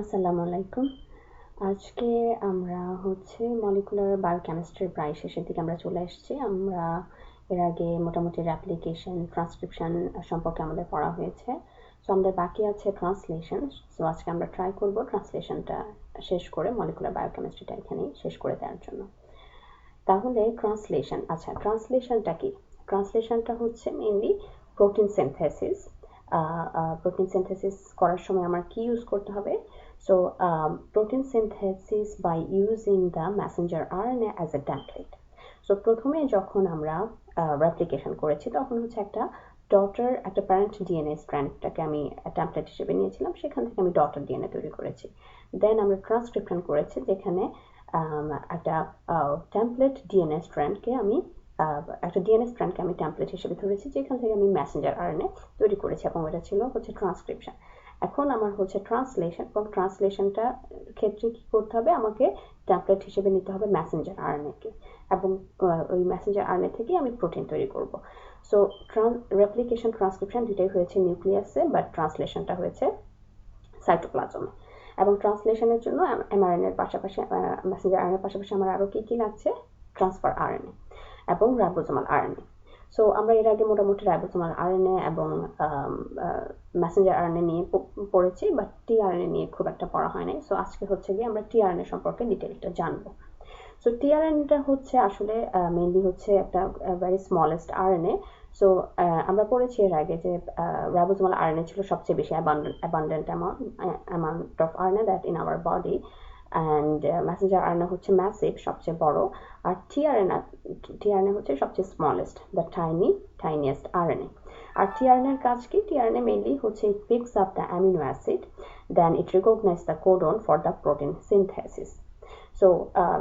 আসসালামু আলাইকুম। আজকে আমরা মলিকুলার বায়োকেমিস্ট্রির প্রায় শেষের দিকে আমরা চলে এসেছি। আমরা এর আগে মোটামুটি রেপ্লিকেশন, ট্রান্সক্রিপশন সম্পর্কে আমাদের পড়া হয়েছে। সো আমাদের বাকি আছে ট্রান্সলেশন। সো আজকে আমরা ট্রাই করব ট্রান্সলেশনটা শেষ করে মলিকুলার বায়োকেমিস্ট্রিটা এখানেই শেষ করে দেওয়ার জন্য। তাহলে ট্রান্সলেশন, আচ্ছা ট্রান্সলেশনটা কি? ট্রান্সলেশনটা হচ্ছে mainly protein synthesis. Protein synthesis করার সময় আমার কি ইউজ করতে হবে? So protein synthesis by using the messenger RNA as a template. So প্রথমে যখন আমরা রেপ্লিকেশন করেছি তখন একটা প্যারেন্ট ডিএনএ স্ট্র্যান্ডটাকে আমি টেমপ্লেট হিসেবে নিয়েছিলাম, সেখান থেকে আমি ডটার ডিএনএ তৈরি করেছি। দেন আমরা ট্রান্সক্রিপশন করেছি, যেখানে একটা টেমপ্লেট ডিএনএ স্ট্র্যান্ডকে আমি টেমপ্লেট হিসেবে ধরেছি, যেখান থেকে আমি মেসেঞ্জার আরএনএ তৈরি করেছি, এবং এটা ছিল ট্রান্সক্রিপশন। এখন আমার ট্রান্সলেশন, এবং ট্রান্সলেশনটা ক্ষেত্রে কি করতে হবে? আমাকে টেমপ্লেট হিসেবে নিতে হবে মেসেঞ্জার আরএনএকে, এবং ওই মেসেঞ্জার আরএনএ থেকে আমি প্রোটিন তৈরি করব। সো রেপ্লিকেশন, ট্রান্সক্রিপশন দুটাই হয়েছে নিউক্লিয়াসে, বাট ট্রান্সলেশনটা হয়েছে সাইটোপ্লাজমে। এবং ট্রান্সলেশনের জন্য এমআরএনএর পাশাপাশি, মেসেঞ্জার আরএনএর পাশাপাশি আমার আরও কী লাগছে? ট্রান্সফার আরএনএ এবং রাইবোজোমাল আরএনএ। সো আমরা এর আগে মোটামুটি রাইবোজোমাল আরএনএ এবং মেসেঞ্জার আরএনএ নিয়ে পড়েছি, বাট টিআরএনএ নিয়ে খুব একটা পড়া হয় নাই। সো আজকে গিয়ে আমরা টিআরএনএ সম্পর্কে ডিটেলটা জানবো। সো টিআরএনএটা আসলে মেইনলি একটা ভেরি স্মলেস্ট আরএনএ। সো আমরা পড়েছি এর আগে যে রাইবোজোমাল আরএনএ ছিল সবচেয়ে বেশি abundant amount of RNA that in our body, and messenger RNA massive, সবচেয়ে বড়, আর টিআরএনএ সবচেয়ে স্মলেস্ট, দ্য টাইনিয়েস্ট আরএনএ। আর টিআরএনএর কাজ কি? TRNA mainly it picks up the amino acid, then it recognise the codon for the protein synthesis. So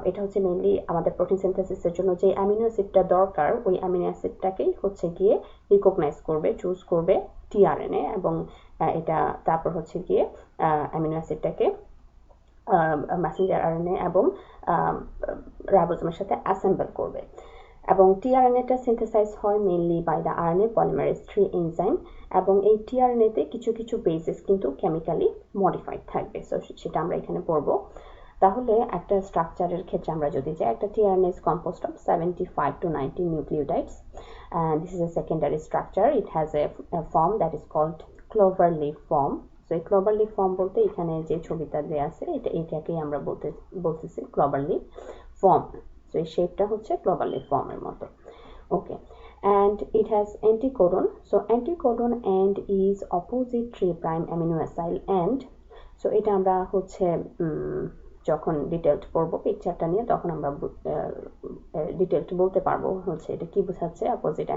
এটা mainly আমাদের প্রোটিন সিনথেসিসের জন্য যে অ্যামিনো অ্যাসিডটা দরকার, ওই অ্যামিনো অ্যাসিডটাকেই গিয়ে রিকগনাইজ করবে, চুজ করবে টিআরএনএ, এবং এটা তারপর গিয়ে অ্যামিনো অ্যাসিডটাকে মেসেঞ্জার আরএনএ এবং রাইবোজোমের সাথে অ্যাসেম্বল করবে। এবং টিআরএনএটা সিনথেসাইজ হয় mainly by the RNA polymerase 3 enzyme, এবং এই টিআরএনএতে কিছু কিছু বেসেস কিন্তু কেমিক্যালি মডিফাইড থাকবে। সো সেটা আমরা এখানে পড়বো। তাহলে একটা স্ট্রাকচারের ক্ষেত্রে আমরা যদি যাই, একটা tRNA is composed of 75 to 90 nucleotides, and this is a secondary structure. It has a form that is called clover leaf form. So এই ক্লোভার লিফ ফর্ম বলতে এখানে যে ছবিটা দেওয়া আছে, এটাকেই আমরা বলতেছি ক্লোভার লিফ ফর্ম। সো এই শেপটা ক্লোভার লিফ ফর্মের মতো। ওকে, and it has anticodon. So anticodon end is opposite 3' amino acyl end. So এটা আমরা যখন ডিটেইলড পড়বো পিকচারটা নিয়ে, তখন আমরা ডিটেইলড বলতে পারবো এটা কি বোঝাচ্ছে, opposite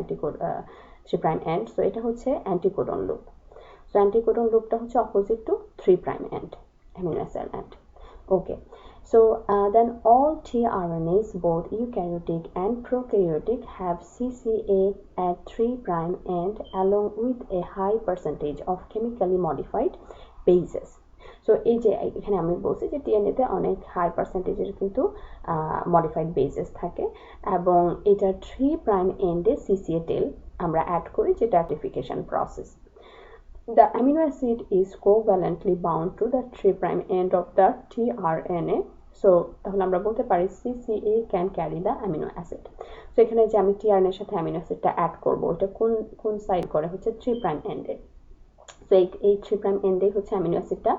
three prime end. So এটা অ্যান্টিকোডন লুপ। সো অ্যান্টিকোডন লুপটা opposite to 3' end amino acyl end. Okay, so then all tRNAs, both eukaryotic and prokaryotic, have CCA at 3' end along with a high percentage of chemically modified bases. So এই যে এখানে আমি বলছি যে টিএনএতে অনেক high পার্সেন্টেজের কিন্তু modified bases থাকে, এবং এটা 3' এন্ডে সিসিএ টেল আমরা অ্যাড করি, যেটা অ্যাটিফিকেশন process. The amino acid is covalently bound to the 3' end of the tRNA. So তাহলে আমরা বলতে পারি CCA can carry the amino acid. So এখানে যে আমি tRNA এর সাথে অ্যামিনো অ্যাসিডটা অ্যাড করব, এটা কোন সাইড করে 3' এন্ডে। সো এই 3' এন্ডে অ্যামিনো অ্যাসিডটা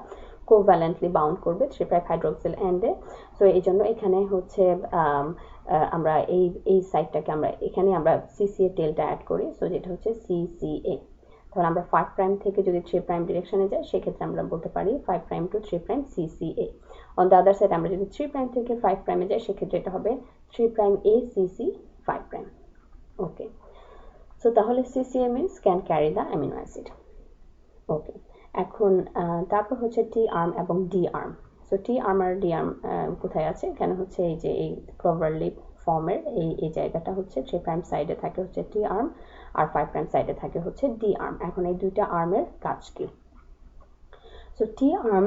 কোভ্যালেন্টলি বাউন্ড করবে 3' হাইড্রোক্সিল এন্ডে। সো এই জন্য এখানে আমরা এই সাইডটাকে আমরা সিসিএ টেলটা অ্যাড করি। সো যেটা সিসিএ। তাহলে আমরা 5' থেকে যদি 3' ডিরেকশনে যাই, সেক্ষেত্রে আমরা বলতে পারি 5' to 3' CCA। On the other side আমরা যদি 3' থেকে 5' যাই, সেক্ষেত্রে এটা হবে 3' CC 5'। ওকে, সো তাহলে CCA means can carry the amino acid. Okay, এখন তারপর টি আর্ম এবং D arm. So T arm আর ডি আর্ম কোথায় আছে? এখানে এই যে এই ক্লোভার লিফ ফর্মের এই জায়গাটা 3' সাইডে থাকে টি আর্ম, আর 5' সাইডে থাকে ডি আর্ম। এখন এই দুইটা আর্মের কাজ কি? So T arm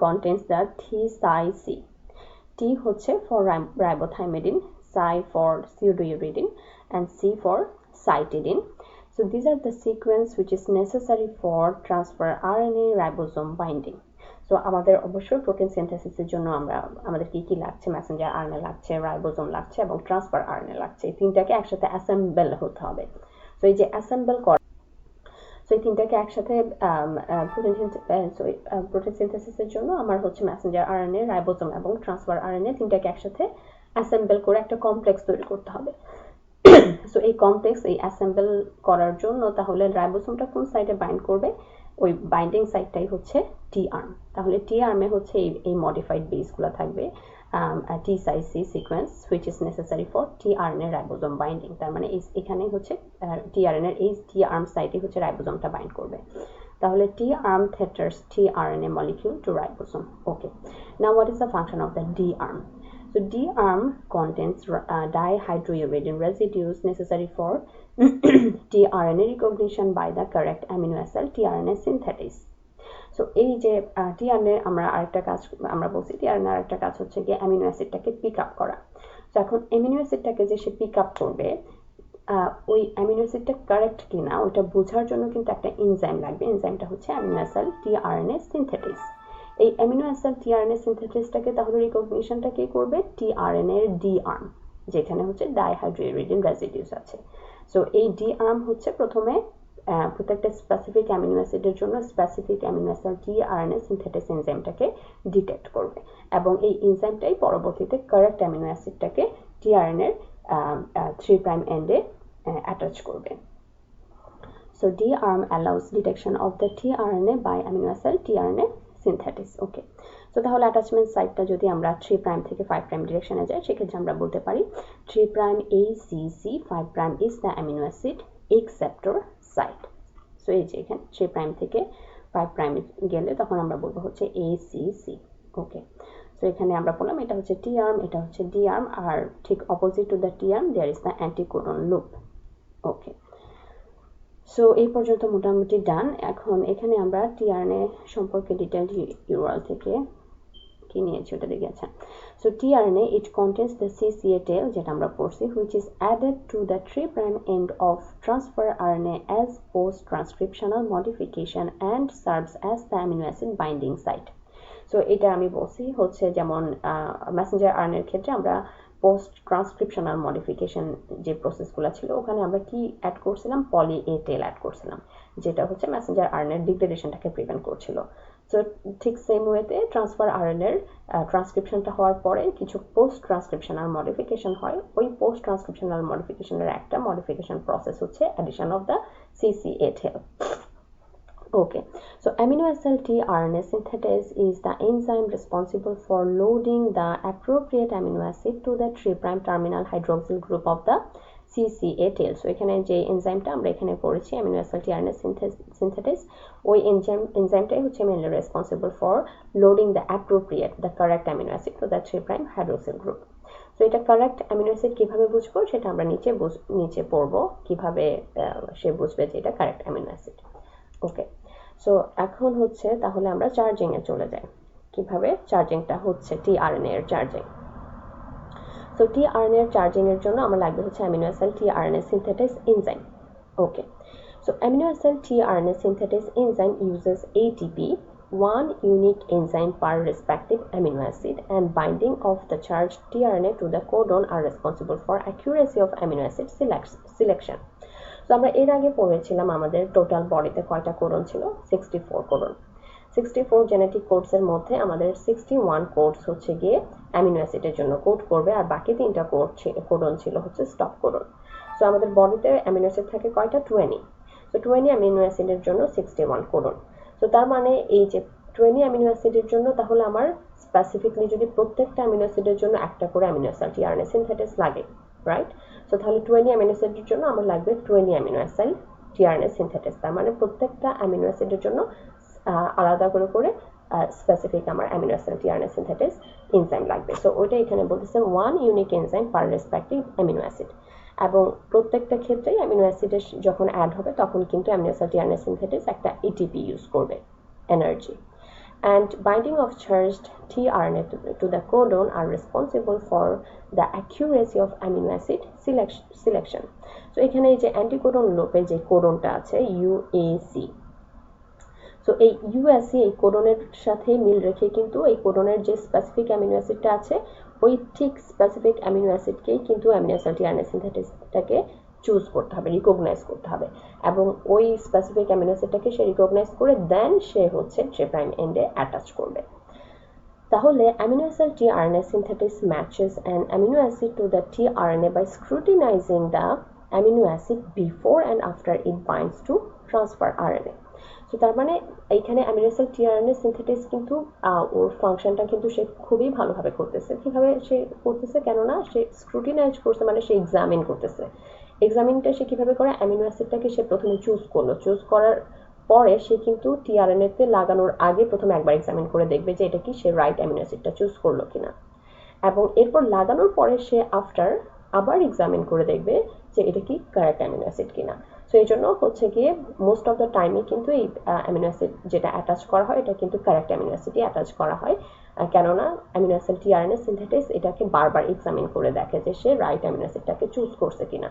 contains the T-Psi-C. T for ribothiamidine, Psi for pseudouridine, and C for cytidine. So these are the sequence which is necessary for transfer RNA ribosome binding. So আমাদের অবশ্যই protein সিনথেসিসের জন্য আমাদের কি লাগছে, Messenger RNA লাগছে, ribosome লাগছে এবং ট্রান্সফার আরএনএ লাগছে। এই তিনটাকে একসাথে অ্যাসেম্বল হতে হবে। সো এই যে অ্যাসেম্বল সো এই তিনটাকে একসাথে প্রোটিন সিনথেসিসের জন্য আমার হচ্ছে মেসেঞ্জার আরএনএ, রাইবোসোম এবং ট্রান্সফার আরএনএ তিনটাকে একসাথে অ্যাসেম্বল করে একটা কমপ্লেক্স তৈরি করতে হবে। সো এই কমপ্লেক্স এই অ্যাসেম্বল করার জন্য তাহলে রাইবোসোমটা কোন সাইডে বাইন্ড করবে, ওই বাইন্ডিং সাইডটাই হচ্ছে টি আর্ম। তাহলে টি আর্মে হচ্ছে এই মডিফাইড বেসগুলো থাকবে, T psi C sequence which is necessary for tRNA ribosome binding. তার মানে এখানে হচ্ছে টি আরএনএর এই টি আর্ম সাইডে হচ্ছে রাইবোসোমটা বাইন্ড করবে। তাহলে T arm tethers tRNA molecule to ribosome. Okay, now what is the function of the D arm? So D arm contains dihydrouridine residues necessary for tRNA recognition by the correct amino acid tRNA synthesis. So এই যে tRNA আমরা বলছি tRNA আরেকটা কাজ হচ্ছে গিয়ে amino অ্যাসিডটাকে pick up করা। তো এখন অ্যামিনো অ্যাসিডটাকে যে সে পিক আপ করবে, ওই অ্যামিনো অ্যাসিডটা কারেক্ট কিনা ওইটা বোঝার জন্য কিন্তু একটা এনজাইম লাগবে। এনজাইমটা হচ্ছে অ্যামিনো অ্যাসিড টিআরএনএ সিনথেটিস। এই অ্যামিনো অ্যাসিড টিআরএনএ সিনথেটিসটাকে তাহলে রিকগনিশনটা কে করবে, টিআরএনএ এর ডি আর্ম, যেখানে হচ্ছে ডাইহাইড্রোইরিডিন রেসিডিউস আছে। সো এই ডি আর্ম হচ্ছে প্রথমে প্রত্যেকটা স্পেসিফিক অ্যামিনো অ্যাসিডের জন্য specific amino acid tRNA synthetase এনজাইমটাকে ডিটেক্ট করবে এবং এই এনজাইমটাই পরবর্তীতে কারেক্ট অ্যামিনো অ্যাসিডটাকে টিআরএনএ এর 3 প্রাইম এন্ডে অ্যাটাচ করবে। So D-arm allows detection of the tRNA by amino acid tRNA synthesis. Okay. So তাহলে অ্যাটাচমেন্ট সাইটটা যদি আমরা 3 প্রাইম থেকে 5 প্রাইম ডিরেকশনে যাই, সেক্ষেত্রে আমরা বলতে পারি 3 prime ACC, 5 prime is the amino acid acceptor site. So এই যে এখানে 3 প্রাইম থেকে 5 প্রাইম গেলে তখন আমরা বলবো হচ্ছে ACC. ওকে, সো এখানে আমরা বললাম এটা হচ্ছে টি আর্ম, এটা হচ্ছে ডি আর্ম, আর ঠিক opposite to the T arm there is the anticodon loop. Okay, so এই পর্যন্ত মোটামুটি ডান। এখন এখানে আমরা টিআরএনএ সম্পর্কে ডিটেইলড ইউআরএল থেকে কি নিয়েছি ওটা দেখে। আচ্ছা, so tRNA it contains the CCA tail, যেটা আমরা পড়ছি, which is added to the 3 prime end of transfer RNA as post transcriptional modification and serves as the amino acid binding site. So এটা আমি বলছি হচ্ছে যেমন মেসেঞ্জার আরএনএর ক্ষেত্রে আমরা পোস্ট ট্রান্সক্রিপশনাল মডিফিকেশন যে প্রসেসগুলো ছিল ওখানে আমরা কি অ্যাড করছিলাম, পলি এ টেল অ্যাড করছিলাম, যেটা হচ্ছে মেসেঞ্জার আরএনএর ডিগ্রেডেশনটাকে প্রিভেন্ট করছিল। সো ঠিক সেম ওয়েতে ট্রান্সফার আরএনএর ট্রান্সক্রিপশনটা হওয়ার পরে কিছু পোস্ট ট্রান্সক্রিপশনাল মডিফিকেশন হয়। ওই পোস্ট ট্রান্সক্রিপশনাল মডিফিকেশনের একটা মডিফিকেশন প্রসেস হচ্ছে addition of the CCA tail. Okay, so amino acid tRNA synthetase is the enzyme responsible for loading the appropriate amino acid to the 3' terminal hydroxyl group of the CCA tail. So এখানে যে এনজাইমটা আমরা এখানে পড়েছি amino acid tRNA synthetase, ওই এনজাইমটাই হচ্ছে mainly responsible for loading the correct amino acid to the 3' hydroxyl group. So এটা correct amino acid কিভাবে বুঝবো সেটা আমরা নিচে পড়বো, কিভাবে সে বুঝবে যে এটা কারেক্ট অ্যামিনো অ্যাসিড। ওকে, সো এখন হচ্ছে তাহলে আমরা চার্জিং এ চলে যাই। কিভাবে চার্জিংটা হচ্ছে টিআরএনএ এর চার্জিং। সো টিআরএনএ এর চার্জিং এর জন্য আমার লাগবে হচ্ছে amino acid tRNA synthetase enzyme. Okay, so amino acid tRNA synthetase enzyme uses ATP, one unique enzyme per respective amino acid, and binding of the charged tRNA to the codon are responsible for accuracy of amino acid selection. তো আমরা এর আগে পড়েছিলাম আমাদের total বডিতে কয়টা codon ছিল, 64 codon. 64 genetic কোডসের মধ্যে আমাদের 61 কোডস হচ্ছে গিয়ে অ্যামিনো অ্যাসিডের জন্য কোড করবে, আর বাকি 3টা কোডন ছিল হচ্ছে স্টপ কোডন। সো আমাদের বডিতে অ্যামিনো অ্যাসিড থাকে কয়টা, 20। সো 20 অ্যামিনো অ্যাসিডের জন্য 61 কোডন। সো তার মানে এই যে 20 অ্যামিনো অ্যাসিডের জন্য তাহলে আমার স্পেসিফিকলি যদি প্রত্যেকটা অ্যামিনো অ্যাসিডের জন্য একটা করে অ্যামিনো অ্যাসিড টিআরএনএ সিনথেটিস লাগে, রাইট? সো তাহলে 20 অ্যামিনো অ্যাসিডের জন্য আমার লাগবে 20 অ্যামিনো অ্যাসিড টিআরএনএ সিনথেটিস। তার মানে প্রত্যেকটা অ্যামিনো অ্যাসিডের জন্য আলাদা করে স্পেসিফিক আমার amino acid tRNA synthetase enzyme লাগবে। সো ওইটা এখানে বলতেছে ওয়ান ইউনিক এনজাইম পার রেসপেক্টিভ অ্যামিনো অ্যাসিড, এবং প্রত্যেকটা ক্ষেত্রেই অ্যামিনো অ্যাসিডের যখন অ্যাড হবে তখন কিন্তু অ্যামিনো অ্যাসিড টিআরএনএ সিনথেটিস একটা এটিপি ইউজ করবে, energy. And binding of charged tRNA to the codon are responsible for the accuracy of amino acid selection. So এখানে এই যে অ্যান্টিকোডন লুপে যে কোডনটা আছে UAC, সো এই ইউএসি এই কোডনের সাথে মিল রেখে কিন্তু এই কোডনের যে স্পেসিফিক অ্যামিনো অ্যাসিডটা আছে ওই ঠিক স্পেসিফিক অ্যামিনো অ্যাসিডকেই কিন্তু অ্যামিনো অ্যাসিড টিআরএনএ সিনথেসিসটাকে চুজ করতে হবে, রিকগনাইজ করতে হবে, এবং ওই স্পেসিফিক অ্যামিনো অ্যাসিডটাকে সে রিকগনাইজ করে দেন সে হচ্ছে 3' এন্ডে অ্যাটাচ করবে। তাহলে amino acid tRNA synthesis matches an amino acid to the tRNA by scrutinizing the amino acid before and after it binds to transfer RNA. So তার মানে এইখানে amino acid tRNA synthesis কিন্তু ওর ফাংশনটা কিন্তু সে খুবই ভালোভাবে করতেছে। কিভাবে সে করতেছে? কেননা সে স্ক্রুটিনাইজ করছে, মানে সে এক্সামিন করতেছে। এক্সামিনটা সে কিভাবে করে? অ্যামিনো অ্যাসিডটাকে সে প্রথমে চুজ করলো, চুজ করার পরে সে কিন্তু টিআরএনএতে লাগানোর আগে প্রথমে একবার এক্সামিন করে দেখবে যে এটা কি সে রাইট অ্যামিনো অ্যাসিডটা চুজ করলো কিনা, এবং এরপর লাগানোর পরে সে আফটার আবার এক্সামিন করে দেখবে যে এটা কি কারেক্ট অ্যামিনো অ্যাসিড কিনা। সো এই জন্য হচ্ছে গিয়ে মোস্ট অফ দ্য টাইমে কিন্তু এই অ্যামিনো অ্যাসিড যেটা অ্যাটাচ করা হয় এটা কিন্তু কারেক্ট অ্যামিনো অ্যাসিডই অ্যাটাচ করা হয়, কেননা অ্যামিনো অ্যাসিড টিআরএনএ সিনথেসিস এটাকে বারবার এক্সামিন করে দেখে যে সে রাইট অ্যামিনো অ্যাসিডটাকে চুজ করছে কিনা।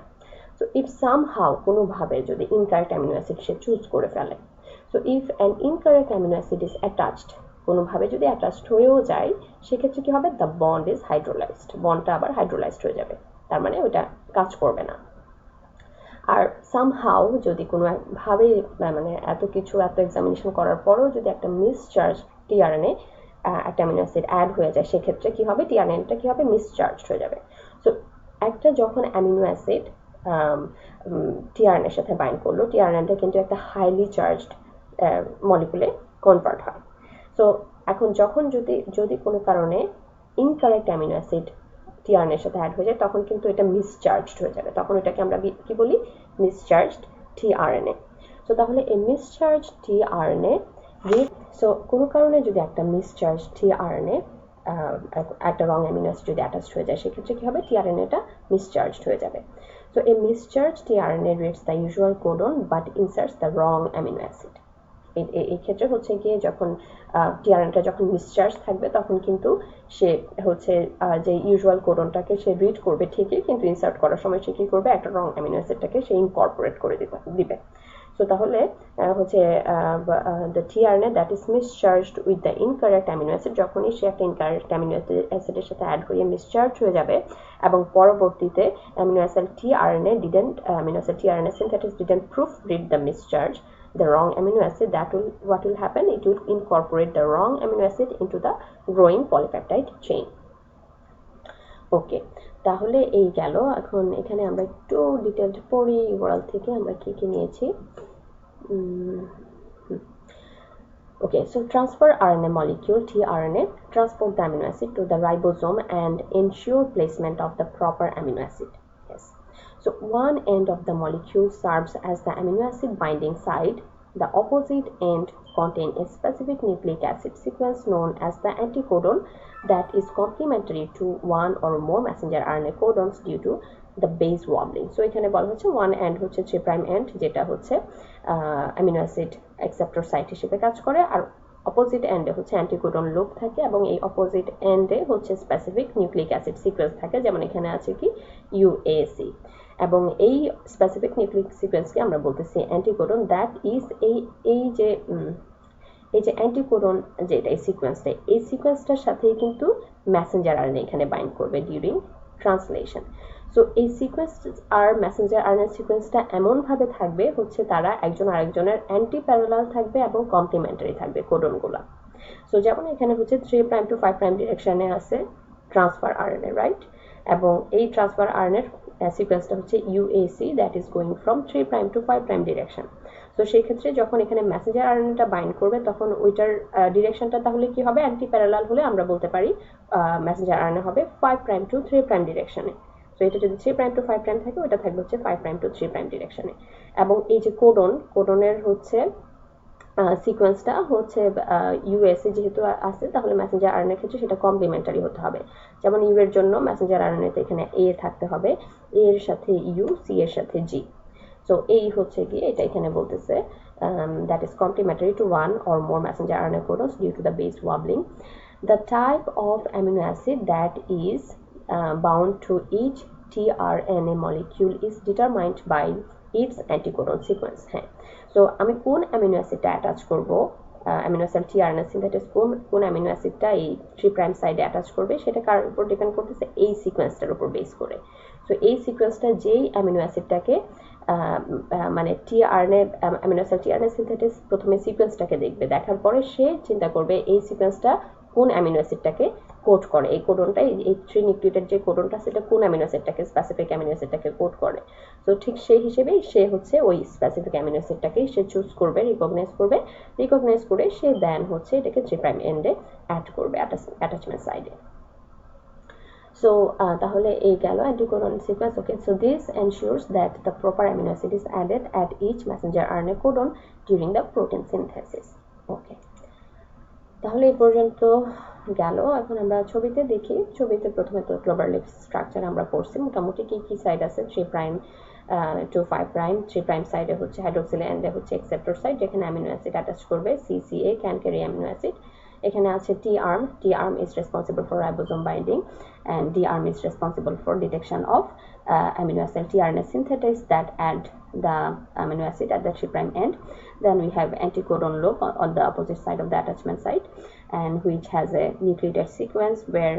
So if somehow কোনোভাবে যদি incorrect amino acid সে চুজ করে ফেলে, so if an incorrect amino acid is attached, কোনোভাবে যদি attached হয়েও যায় সেক্ষেত্রে কি হবে? the bond is hydrolyzed, বন্ডটা আবার হাইড্রোলাইজড হয়ে যাবে, তার মানে ওটা কাজ করবে না। আর somehow যদি কোনোভাবে মানে এত কিছু এত এক্সামিনেশন করার পরেও যদি একটা মিসচার্জ টিআরএনএ একটা অ্যামিনো অ্যাসিড অ্যাড হয়ে যায় সেক্ষেত্রে কি হবে? টিআরএনএটা কি হবে? মিসচার্জড হয়ে যাবে। সো একটা যখন অ্যামিনো অ্যাসিড টিআরএনএর সাথে বাইন্ড করলো, টিআরএনএটা কিন্তু একটা হাইলি চার্জড মলিকুলে কনভার্ট হয়। সো এখন যখন যদি কোনো কারণে ইনকারেক্ট অ্যামিনো অ্যাসিড টিআরএনএর সাথে অ্যাড হয়ে যায় তখন কিন্তু এটা মিসচার্জড হয়ে যাবে, তখন এটাকে আমরা কি বলি? মিসচার্জড টিআরএনএ। সো তাহলে এই মিসচার্জ টিআরএনএ সো কোনো কারণে যদি একটা মিসচার্জ টিআরএনএ একটা রং অ্যামিনো অ্যাসিড যদি অ্যাটাচড হয়ে যায় সেক্ষেত্রে কি হবে? টিআরএনএটা মিসচার্জড হয়ে যাবে। So a mischarged tRNA reads the usual codon but inserts the wrong amino acid. এই ক্ষেত্রে হচ্ছে গিয়ে যখন টিআরএনএটা যখন মিসচার্জ থাকবে তখন কিন্তু সে হচ্ছে যে ইউজুয়াল কোডনটাকে সে রিড করবে ঠিকই, কিন্তু ইনসার্ট করার সময় সে কি করবে? একটা রং অ্যামিনো অ্যাসিডটাকে সে ইনকর্পোরেট করে দিবে। সো তাহলে হচ্ছে the tRNA that is mischarged with the incorrect amino acid, যখনই সে একটা ইনকারেক্ট অ্যামিনো অ্যাসিডের সাথে অ্যাড হয়ে মিসচার্জ হয়ে যাবে এবং পরবর্তীতে amino acid tRNA synthesis didn't proofread the mischarge, the wrong amino acid, what will happen? It will incorporate the wrong amino acid into the growing polypeptide chain. ওকে, তাহলে এই গেল। এখন এখানে আমরা একটু ডিটেইলড পড়ি ওরাল থেকে আমরা কি কি নিয়েছি। Okay, so transfer RNA molecule tRNA transport the amino acid to the ribosome and ensure placement of the proper amino acid. Yes. So one end of the molecule serves as the amino acid binding site. The opposite end contains a specific nucleic acid sequence known as the anticodon that is complementary to one or more messenger RNA codons due to the base wobbling. So এখানে বলা হচ্ছে one end হচ্ছে 3' end যেটা হচ্ছে amino acid acceptor site হিসেবে কাজ করে, আর opposite এন্ডে হচ্ছে অ্যান্টিকোডন লুপ থাকে এবং এই অপোজিট এন্ডে হচ্ছে স্পেসিফিক নিউক্লিক অ্যাসিড সিকোয়েন্স থাকে, যেমন এখানে আছে কি ইউএসি, এবং এই স্পেসিফিক নিউক্লিক সিকোয়েন্সকে আমরা বলতেছি অ্যান্টিকোডন। দ্যাট ইজ এই যে অ্যান্টিকোডন যেটা এই সিকোয়েন্সটার সাথেই কিন্তু মেসেঞ্জার আরএনএ এখানে বাইন্ড করবে ডিউরিং ট্রান্সলেশন। সো এই সিকোয়েন্স আর মেসেঞ্জার আরএনএ সিকোয়েন্সটা এমনভাবে থাকবে হচ্ছে তারা একজন আরেকজনের অ্যান্টি প্যারালাল থাকবে এবং কমপ্লিমেন্টারি থাকবে কোডনগুলো। সো যেমন এখানে হচ্ছে 3' to 5' ডিরেকশনে আছে ট্রান্সফার আরএনএ, রাইট, এবং এই ট্রান্সফার আরএনএর সিকোয়েন্সটা হচ্ছে UAC, that is going from 3' to 5' direction. তো সেই ক্ষেত্রে যখন এখানে মেসেঞ্জার আরএনএটা বাইন্ড করবে তখন ওইটার ডিরেকশনটা তাহলে কি হবে? অ্যান্টি প্যারালাল হলে আমরা বলতে পারি মেসেঞ্জার আরএনএ হবে 5' to 3' ডিরেকশনে। তো এটা যদি 3' to 5' থাকে ওটা থাকবে হচ্ছে 5' to 3' ডিরেকশনে। এবং এই যে কোডনের হচ্ছে সিকোয়েন্সটা হচ্ছে ইউএসএ যেহেতু আছে তাহলে মেসেঞ্জার আরএনএর ক্ষেত্রে সেটা কমপ্লিমেন্টারি হতে হবে। যেমন ইউ এর জন্য মেসেঞ্জার আরএনএতে এখানে এ থাকতে হবে, এ এর সাথে ইউ, সি এর সাথে জি। সো এই হচ্ছে গিয়ে এটা এখানে বলতেছে that is complementary to one or more messenger RNA codons due to the base wobbling. The type of amino acid that is bound to each tRNA molecule is determined by it's anticodon sequence. হ্যাঁ, so আমি কোন amino অ্যাসিডটা attach করব, amino acid tRNA synthetase কোন amino অ্যাসিডটা এই 3' সাইডে attach করবে সেটা কার উপর ডিপেন্ড করতেছে, এই সিকোয়েন্সটার উপর বেস করে। সো এই সিকোয়েন্সটা যেই অ্যামিনো অ্যাসিডটাকে মানে tRNA amino acid tRNA synthetase প্রথমে সিকোয়েন্সটাকে দেখবে, দেখার পরে সে চিন্তা করবে এই সিকোয়েন্সটা কোন অ্যামিনো অ্যাসিডটাকে কোড করে, এই কোডনটা এই 3 নিউক্লিওটাইড যে কোডনটা সেটা কোন অ্যামিনো অ্যাসিডটাকে স্পেসিফিক অ্যামিনো অ্যাসিডটাকে কোড করে। তো ঠিক সেই হিসেবেই সে হচ্ছে ওই স্পেসিফিক অ্যামিনো অ্যাসিডটাকেই সে চুজ করবে, রিকগনাইজ করে সে দেন হচ্ছে এটাকে 3' এন্ডে অ্যাড করবে অ্যাটাচমেন্ট সাইডে। So তাহলে এই গেল anticodon sequence. Okay, so this ensures that the proper amino acid is added at each messenger RNA codon during the protein synthesis. Okay, তাহলে এই পর্যন্ত গেল। এখন আমরা ছবিতে দেখি। ছবিতে প্রথমে তো ক্লোভার লিফ স্ট্রাকচার আমরা পড়ছি, মোটামুটি কি কি সাইড আছে, 3' to 5', 3' সাইডে হচ্ছে হাইড্রোক্সিল এন্ডে হচ্ছে অ্যাকসেপ্টর সাইড যেখানে অ্যামিনো অ্যাসিড অ্যাটাচ করবে, CCA can carry amino acid. এখানে আছে T arm is responsible for ribosome binding and D arm is responsible for detection of amino acid tRNA synthetase that add the amino acid at the 3' end. Then we have anticodon loop on the opposite side of the attachment site, and which has a nucleotide sequence where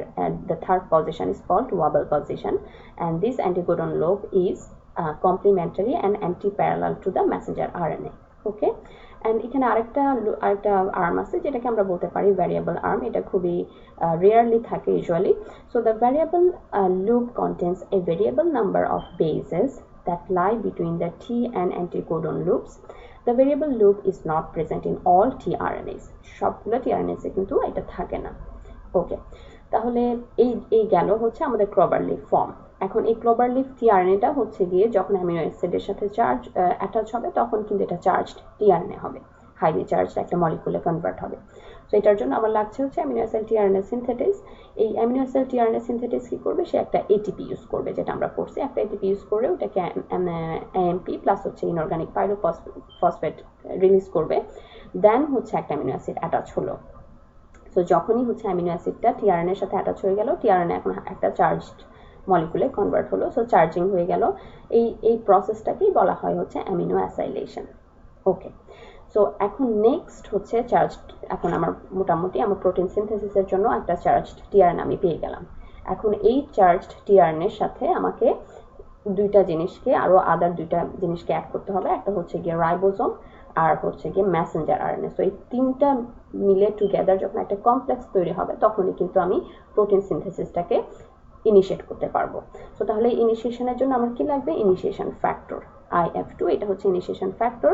the third position is called wobble position, and this anticodon loop is complementary and anti-parallel to the messenger RNA. Okay, and এখানে আরেকটা arm আছে যেটাকে আমরা বলতে পারি variable arm, এটা খুবই rarely থাকে usually. So the variable loop contains a variable number of bases that lie between the T and anticodon loops. The variable loop is not present in all tRNAs. সবগুলো tRNAs এ কিন্তু এটা থাকে না। ওকে, তাহলে এই গেল হচ্ছে আমাদের ক্লোভার লিফ ফর্ম। এখন এই ক্লোভার লিফ টিআরএনএটা হচ্ছে গিয়ে যখন অ্যামিনো অ্যাসিডের সাথে চার্জ অ্যাটাচ হবে তখন কিন্তু এটা চার্জড টিআরএনএ হবে, হাইলি চার্জড একটা মলিকুলে কনভার্ট হবে। সো এটার জন্য আমার লাগছে হচ্ছে অ্যামিনো অ্যাসিড টিআরএনএ সিনথেটিস। এই অ্যামিনো অ্যাসিড টিআরএনএ সিনথেটিস কি করবে, সে একটা এটিপি ইউজ করবে, যেটা আমরা পড়ছি, একটা এটিপি ইউজ করে ওটাকে এএমপি প্লাস হচ্ছে ইনঅর্গানিক পাইরোফসফেট রিলিজ করবে, দেন হচ্ছে একটা অ্যামিনো অ্যাসিড অ্যাটাচ হলো। সো যখনই হচ্ছে অ্যামিনো অ্যাসিডটা টিআরএনএ এর সাথে অ্যাটাচ হয়ে গেল, টিআরএনএ এখন একটা চার্জড মলিকুলে কনভার্ট হলো, সো চার্জিং হয়ে গেল। এই প্রসেসটাকেই বলা হয় হচ্ছে অ্যামিনো অ্যাসাইলেশন। ওকে, সো এখন নেক্সট হচ্ছে চার্জড, এখন আমার মোটামুটি আমার প্রোটিন সিনথেসিসের জন্য একটা চার্জড টিআরএনএ আমি পেয়ে গেলাম। এখন এই চার্জড টিআরএনএ এর সাথে আমাকে দুইটা জিনিসকে আরো আদার দুইটা জিনিসকে অ্যাড করতে হবে, একটা হচ্ছে গিয়ে রাইবোসোম আর হচ্ছে গিয়ে মেসেঞ্জার আরএনএ। সো এই তিনটা মিলে টুগেদার যখন একটা কমপ্লেক্স তৈরি হবে তখনই কিন্তু আমি প্রোটিন সিনথেসিসটাকে ইনিশিয়েট করতে পারবো। সো তাহলে ইনিশিয়েশনের জন্য আমার কি লাগবে, ইনিশিয়েশন ফ্যাক্টর IF2, এটা হচ্ছে ইনিশিয়েশন ফ্যাক্টর,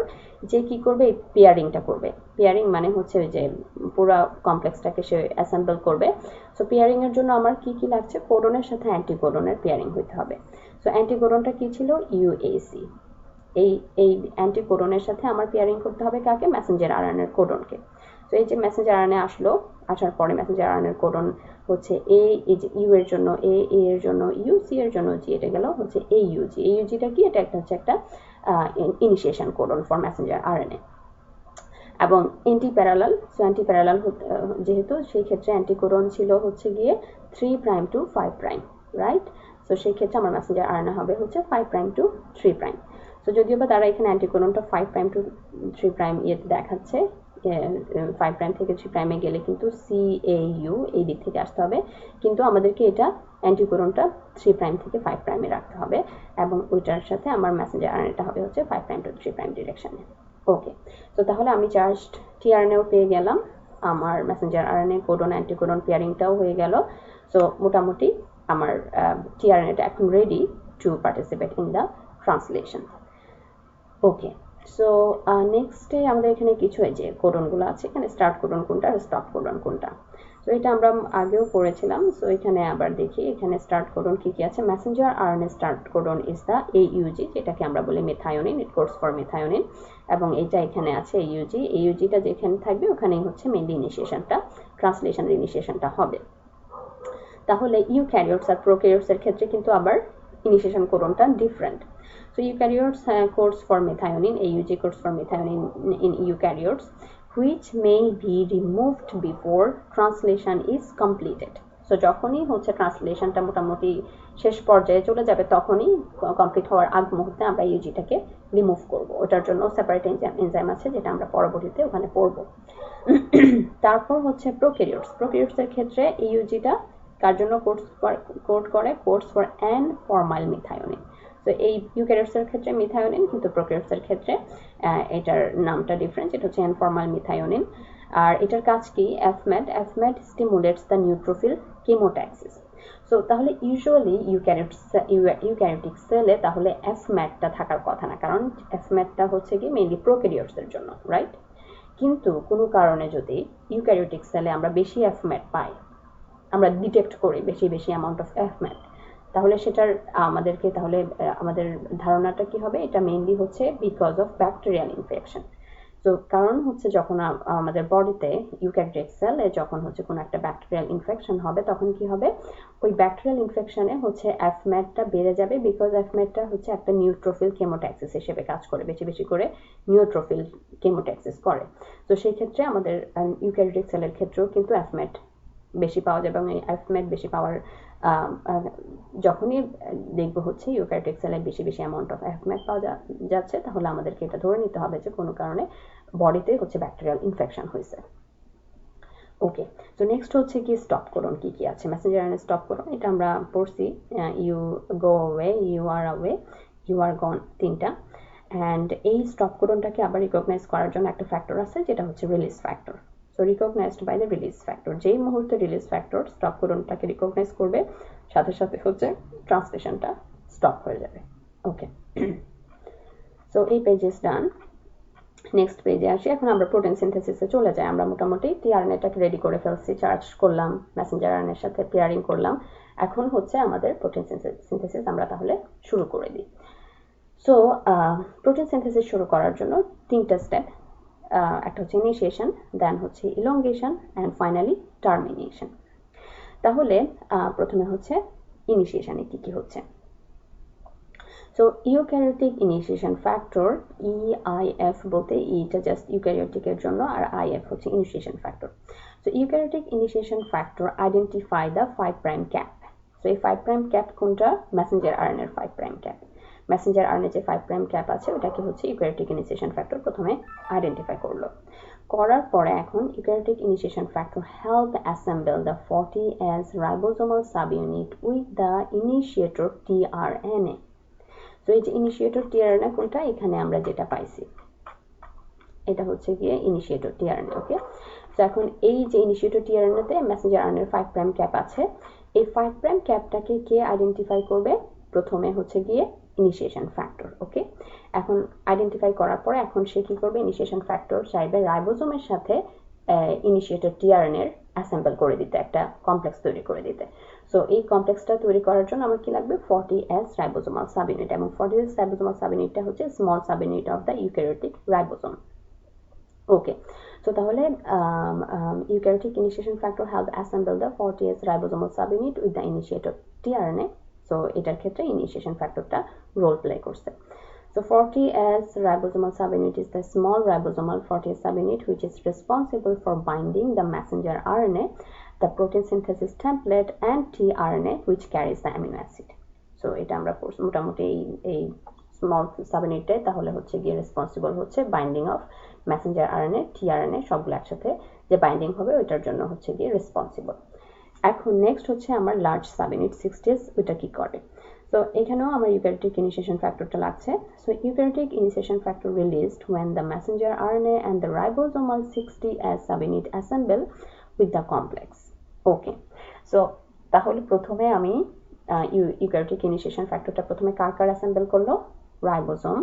যে কি করবে, এই পেয়ারিংটা করবে। পেয়ারিং মানে হচ্ছে ওই যে পুরো কমপ্লেক্সটাকে সে অ্যাসেম্বল করবে। সো পেয়ারিং এর জন্য আমার কি কি লাগছে, কোডনের সাথে অ্যান্টিকোডনের পেয়ারিং হতে হবে। সো অ্যান্টিকোডনটা কি ছিল, UAC। এই অ্যান্টিকোডনের সাথে আমার পেয়ারিং করতে হবে কাকে, মেসেঞ্জার আরএনএ কোডনকে। তো এই যে মেসেঞ্জার আরএনএ আসার পরে মেসেঞ্জার আরএনএ কোডন হচ্ছে এই যে ইউ এর জন্য এ এর জন্য ইউ, সি এর জন্য জি, এটা গেল হচ্ছে AUG। AUGটা কি, এটা হচ্ছে একটা initiation codon for messenger RNA এবং অ্যান্টিপ্যারালাল। সো অ্যান্টিপ্যারালাল যেহেতু সেই ক্ষেত্রে অ্যান্টিকোডন ছিল হচ্ছে গিয়ে 3' to 5', রাইট। সো সেই ক্ষেত্রে আমার মেসেঞ্জার আরএনএ হবে হচ্ছে 5' to 3'। সো যদিও বা তারা এখানে অ্যান্টিকোডনটা 5' to 3' ইয়েতে দেখাচ্ছে, 5' থেকে 3' গেলে কিন্তু CAU এই দিক থেকে আসতে হবে, কিন্তু আমাদেরকে এটা অ্যান্টিকোডনটা 3' থেকে 5' রাখতে হবে এবং ওইটার সাথে আমার মেসেঞ্জার আরএনএটা হবে হচ্ছে 5' to 3' ডিরেকশনে। ওকে, তো তাহলে আমি চার্জড টিআরএনএও পেয়ে গেলাম, আমার মেসেঞ্জার আরএনএ কোডন অ্যান্টিকোডন পেয়ারিংটাও হয়ে গেল। সো মোটামুটি আমার টিআরএনএটা এখন ready to participate in the translation. Okay, so নেক্সটে আমাদের এখানে কিছু এই যে কোডনগুলো আছে, এখানে স্টার্ট কোডন কোনটা আর স্টপ কোডন কোনটা। সো এটা আমরা আগেও পড়েছিলাম। সো এখানে আবার দেখি এখানে স্টার্ট কোডন কি কি আছে। Messenger RNA start codon is the AUG, যেটাকে আমরা বলি মেথায়োনিন, ইট কোডস ফর মেথায়োনিন, এবং এটা এখানে আছে AUG। AUGটা যেখানে থাকবে ওখানেই হচ্ছে মেইনলি ইনিশিয়েশনটা, ট্রান্সলেশনের ইনিশিয়েশনটা হবে। তাহলে ইউক্যারিওটস আর প্রোক্যারিওটস এর ক্ষেত্রে কিন্তু আবার ইনিশিয়েশন কোডনটা different. So eukaryotes codes for methionine, AUG codes for methionine in eukaryotes, which may be removed before translation is completed. So যখনই হচ্ছে ট্রান্সলেশনটা মোটামুটি শেষ পর্যায়ে চলে যাবে তখনই কমপ্লিট হওয়ার আগ মুহূর্তে আমরা ইউজিটাকে রিমুভ করব। ওটার জন্য সেপারেট এনজাইম আছে যেটা আমরা পরবর্তীতে ওখানে পড়ব। তারপর হচ্ছে প্রোক্যারিওটসের ক্ষেত্রে ইউজিটা কার জন্য কোড করে কোডস ফর অ্যান ফরমাইল মিথায়োনিন। তো এই ইউক্যারিওটসের ক্ষেত্রে মিথায়োনিন, কিন্তু প্রোক্যারিওটসের ক্ষেত্রে এটার নামটা ডিফারেন্ট, এটা হচ্ছে অ্যানফরমাইল মিথায়োনিন। আর এটার কাজ কি? FMet stimulates the neutrophil chemotaxis. So তাহলে ইউজুয়ালি ইউক্যারিওটিক সেলে তাহলে এফম্যাটটা থাকার কথা না, কারণ এফম্যাটটা হচ্ছে কি মেইনলি প্রোক্যারিওটসের জন্য, রাইট? কিন্তু কোনো কারণে যদি ইউক্যারিওটিক সেলে আমরা বেশি এফম্যাট পাই, আমরা ডিটেক্ট করি বেশি অ্যামাউন্ট অফ এফম্যাট, তাহলে সেটার আমাদের ধারণাটা কি হবে? এটা মেইনলি হচ্ছে বিকজ অফ ব্যাকটেরিয়াল ইনফেকশন। তো কারণ হচ্ছে যখন আমাদের বডিতে ইউক্যারিওটিক সেলে যখন হচ্ছে কোনো একটা ব্যাকটেরিয়াল ইনফেকশন হবে, তখন কি হবে? ওই ব্যাকটেরিয়াল ইনফেকশনে হচ্ছে এফম্যাটটা বেড়ে যাবে, বিকজ এফম্যাটটা হচ্ছে একটা নিউট্রোফিল কেমোট্যাক্সিস হিসেবে কাজ করে, বেশি করে নিউট্রোফিল কেমোট্যাক্সিস করে। তো সেই ক্ষেত্রে আমাদের ইউক্যারিওটিক সেলের ক্ষেত্রেও কিন্তু এফম্যাট বেশি পাওয়া যাবে, এবং এই এফম্যাট বেশি পাওয়ার যখনই দেখবো হচ্ছে ইউক্যারিওটিক সেলে বেশি অ্যামাউন্ট অফ এফম্যাট পাওয়া যাচ্ছে, তাহলে আমাদেরকে এটা ধরে নিতে হবে যে কোনো কারণে বডিতে হচ্ছে ব্যাকটেরিয়াল ইনফেকশন হয়েছে। ওকে, তো নেক্সট হচ্ছে কি স্টপ কোডন কি কি আছে? মেসেঞ্জার আরএনএ স্টপ কোডন এটা আমরা পড়ছি, you go away, you are away, you are gone, তিনটা। অ্যান্ড এই স্টপ কোডনটাকে আবার রিকগনাইজ করার জন্য একটা ফ্যাক্টর আছে যেটা হচ্ছে release factor. So recognized by the release factor. যেই মুহূর্তে রিলিজ ফ্যাক্টর স্টপ কোডনটাকে রিকগনাইজ করবে, সাথে সাথে হচ্ছে ট্রান্সলেশনটা স্টপ হয়ে যাবে। ওকে, সো এই পেজ ইজ ডান। নেক্সট পেজে আসি। এখন আমরা প্রোটিন সিনথেসিসে চলে যাই। আমরা মোটামুটি টিআরএনএটাকে রেডি করে ফেলছি, চার্জ করলাম, মেসেঞ্জার আরএনএর সাথে পেয়ারিং করলাম। এখন হচ্ছে আমাদের প্রোটিন সিনথেসিস আমরা তাহলে শুরু করে দিই। সো প্রোটিন সিনথেসিস শুরু করার জন্য তিনটা স্টেপ, একটা হচ্ছে ইনিশিয়েশন, দেন হচ্ছে ইলংগেশন, অ্যান্ড ফাইনালি টার্মিনেশন। তাহলে প্রথমে হচ্ছে ইনিশিয়েশনে কি কি হচ্ছে। So eukaryotic initiation factor, EIF বলতে ইটা জাস্ট ইউক্যারিওটিকের জন্য, আর IF হচ্ছে initiation factor. So eukaryotic initiation factor identify the 5' cap. সো এই 5' ক্যাপ কোনটা? মেসেঞ্জার আরএনএর 5' ক্যাপ। মেসেঞ্জার আরএনএ যে 5' ক্যাপ আছে ওটাকে হচ্ছে ইউক্যারিওটিক ইনিশিয়েশন ফ্যাক্টর প্রথমে আইডেন্টিফাই করলো। করার পরে এখন eukaryotic initiation factor help assemble the 40S ribosomal subunit with the initiator tRNA. তো এই যে ইনিশিয়েটর টিআরএনএ কোনটা? এখানে আমরা যেটা পাইছি এটা হচ্ছে গিয়ে ইনিশিয়েটর টিআরএনএ। ওকে, তো এখন এই যে ইনিশিয়েটর টিআরএনএ তে মেসেঞ্জার আরএনএর 5' ক্যাপ আছে, এই 5' ক্যাপটাকে কে আইডেন্টিফাই করবে? প্রথমে হচ্ছে গিয়ে ইনিশিয়েশন ফ্যাক্টর। ওকে, এখন আইডেন্টিফাই করার পরে এখন সে কি করবে? ইনিশিয়েশন ফ্যাক্টর চাইবে রাইবোজোমের সাথে ইনিশিয়েটর টিআরএনএর অ্যাসেম্বল করে দিতে, একটা কমপ্লেক্স তৈরি করে দিতে। সো এই কমপ্লেক্সটা তৈরি করার জন্য আমার কি লাগবে? 40S রাইবোজোমাল সাবইউনিট, এবং 40S রাইবোজোমাল সাবইউনিটটা হচ্ছে small subunit of the eukaryotic ribosome. Okay, so তাহলে eukaryotic initiation factor help assemble the 40S ribosomal subunit with the initiator tRNA. So এটার ক্ষেত্রে ইনিশিয়েশন ফ্যাক্টরটা রোল প্লে করছে। So 40S ribosomal subunit is the small ribosomal 40S subunit which is responsible for binding the messenger RNA, the protein synthesis template, and tRNA which carries the amino acid. So এটা আমরা মোটামুটি এই small সাবইউনিটে তাহলে হচ্ছে গিয়ে responsible হচ্ছে binding of messenger RNA, tRNA সবগুলো একসাথে যে বাইন্ডিং হবে ওইটার জন্য হচ্ছে গিয়ে রেসপন্সিবল। এখন নেক্সট হচ্ছে আমার লার্জ সাবইউনিট 60S, ওইটা কি করে? So এখানেও আমার ইউক্যারিওটিক ইনিশিয়েশন ফ্যাক্টরটা লাগছে। So eukaryotic initiation factor released when the messenger RNA and the ribosomal 60S subunit assemble with the complex. Okay, so তাহলে প্রথমে আমি ইউক্যারিওটিক ইনিশিয়েশন ফ্যাক্টরটা প্রথমে কার অ্যাসেম্বল করলো? রাইবোজোম,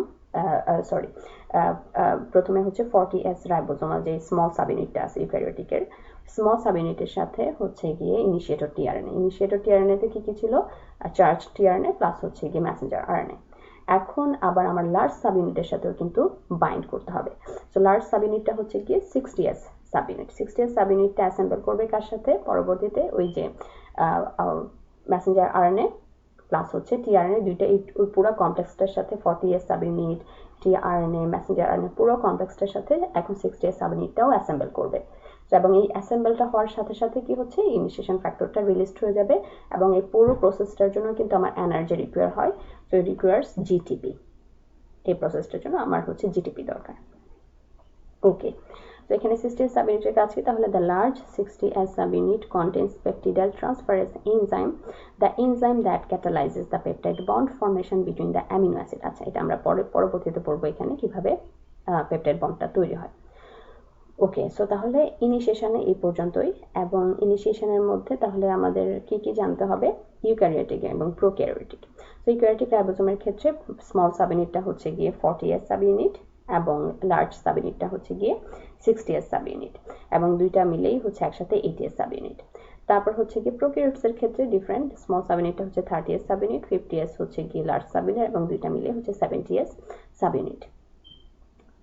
প্রথমে হচ্ছে 40S রাইবোজোমাল যে স্মল সাবইউনিটটা আছে ইউক্যারিওটিকের, স্মল সাবইউনিটের সাথে হচ্ছে গিয়ে ইনিশিয়েটর টিআরএনএ। ইনিশিয়েটর টিআরএনএতে কি ছিল? চার্জ টিআরএনএ প্লাস হচ্ছে গিয়ে মেসেঞ্জার আরএনএ। এখন আবার আমার লার্জ সাবইউনিটের সাথেও কিন্তু বাইন্ড করতে হবে। সো লার্জ সাবইউনিটটা হচ্ছে গিয়ে 60S সাবইউনিট। 60S সাবইউনিটটা অ্যাসেম্বল করবে কার সাথে? পরবর্তীতে ওই যে মেসেঞ্জার আরএনএ প্লাস হচ্ছে টিআরএনএ, দুইটা ওই পুরো কমপ্লেক্সটার সাথে 40S subunit, tRNA, Messenger RNA পুরো কমপ্লেক্সটার সাথে এখন 60S সাবইউনিটটাও অ্যাসেম্বল করবে। তো এবং এই অ্যাসেম্বলটা হওয়ার সাথে সাথে কি হচ্ছে, ইনিশিয়েশন ফ্যাক্টরটা রিলিজড হয়ে যাবে এবং এই পুরো প্রসেসটার জন্য কিন্তু আমার এনার্জি রিকোয়ার হয়, সো ইট রিকোয়ার্স জিটিপি। এই প্রসেসটার জন্য আমার হচ্ছে জিটিপি দরকার। ওকে, তো এখানে 60s সাবইউনিটের কাজ কি, তাহলে the large 60s subunit contains peptidyl transferase enzyme, the enzyme that catalyzes the peptide bond formation between the amino acid. আচ্ছা, এটা আমরা পরবর্তীতে পড়বো এখানে কিভাবে পেপটাইড বন্ডটা তৈরি হয়। ওকে, সো তাহলে ইনিশিয়েশনে এই পর্যন্তই, এবং ইনিশিয়েশনের মধ্যে তাহলে আমাদের কি কি জানতে হবে, ইউক্যারিওটিক এবং প্রোক্যারিওটিক। তো ইউক্যারিওটিক রাইবোসোমের ক্ষেত্রে স্মল সাবইউনিটটা হচ্ছে গিয়ে 40s সাবইউনিট এবং লার্জ সাবইউনিটটা হচ্ছে গিয়ে 60s সাবইউনিট, এবং দুইটা মিলেই হচ্ছে একসাথে 80s সাবইউনিট। তারপর হচ্ছে গিয়ে প্রোক্যারিওটসের ক্ষেত্রে ডিফারেন্ট, স্মল সাবইউনিটটা হচ্ছে 30s সাবইউনিট, 50s হচ্ছে গিয়ে লার্জ সাবইউনিট, এবং দুইটা মিলে হচ্ছে 70s সাবইউনিট।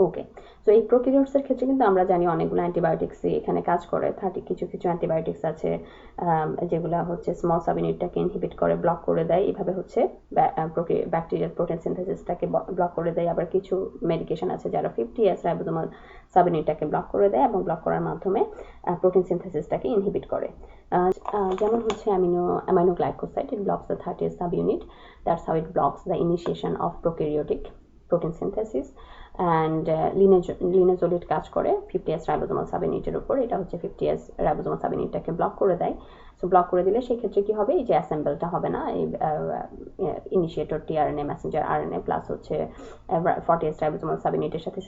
ওকে, সো এই প্রোক্যারিওটসের ক্ষেত্রে কিন্তু আমরা জানি অনেকগুলো অ্যান্টিবায়োটিক্সই এখানে কাজ করে। কিছু কিছু অ্যান্টিবায়োটিক্স আছে যেগুলো হচ্ছে স্মল সাবইউনিটটাকে ইনহিবিট করে, ব্লক করে দেয়, এইভাবে হচ্ছে ব্যাকটেরিয়াল প্রোটিন সিনথেসিসটাকে ব্লক করে দেয়। আবার কিছু মেডিকেশন আছে যারা 50s রাইবোসোমাল সাবইউনিটটাকে ব্লক করে দেয় এবং ব্লক করার মাধ্যমে প্রোটিন সিনথেসিসটাকে ইনহিবিট করে। যেমন হচ্ছে aminoglycoside, it blocks the 30s subunit, that's how it blocks the initiation of prokaryotic protein synthesis. And linezolid কাজ করে 50s রাইবোসোমাল সাবইউনিটের উপর, এটা হচ্ছে 50s রাইবোসোমাল সাবইউনিটটাকে ব্লক করে দেয়। সো ব্লক করে দিলে সেক্ষেত্রে কি হবে, এই যে অ্যাসেম্বলটা হবে না, এই initiator tRNA Messenger RNA plus হচ্ছে 40s রাইবোসোমাল সাবইউনিটের সাথে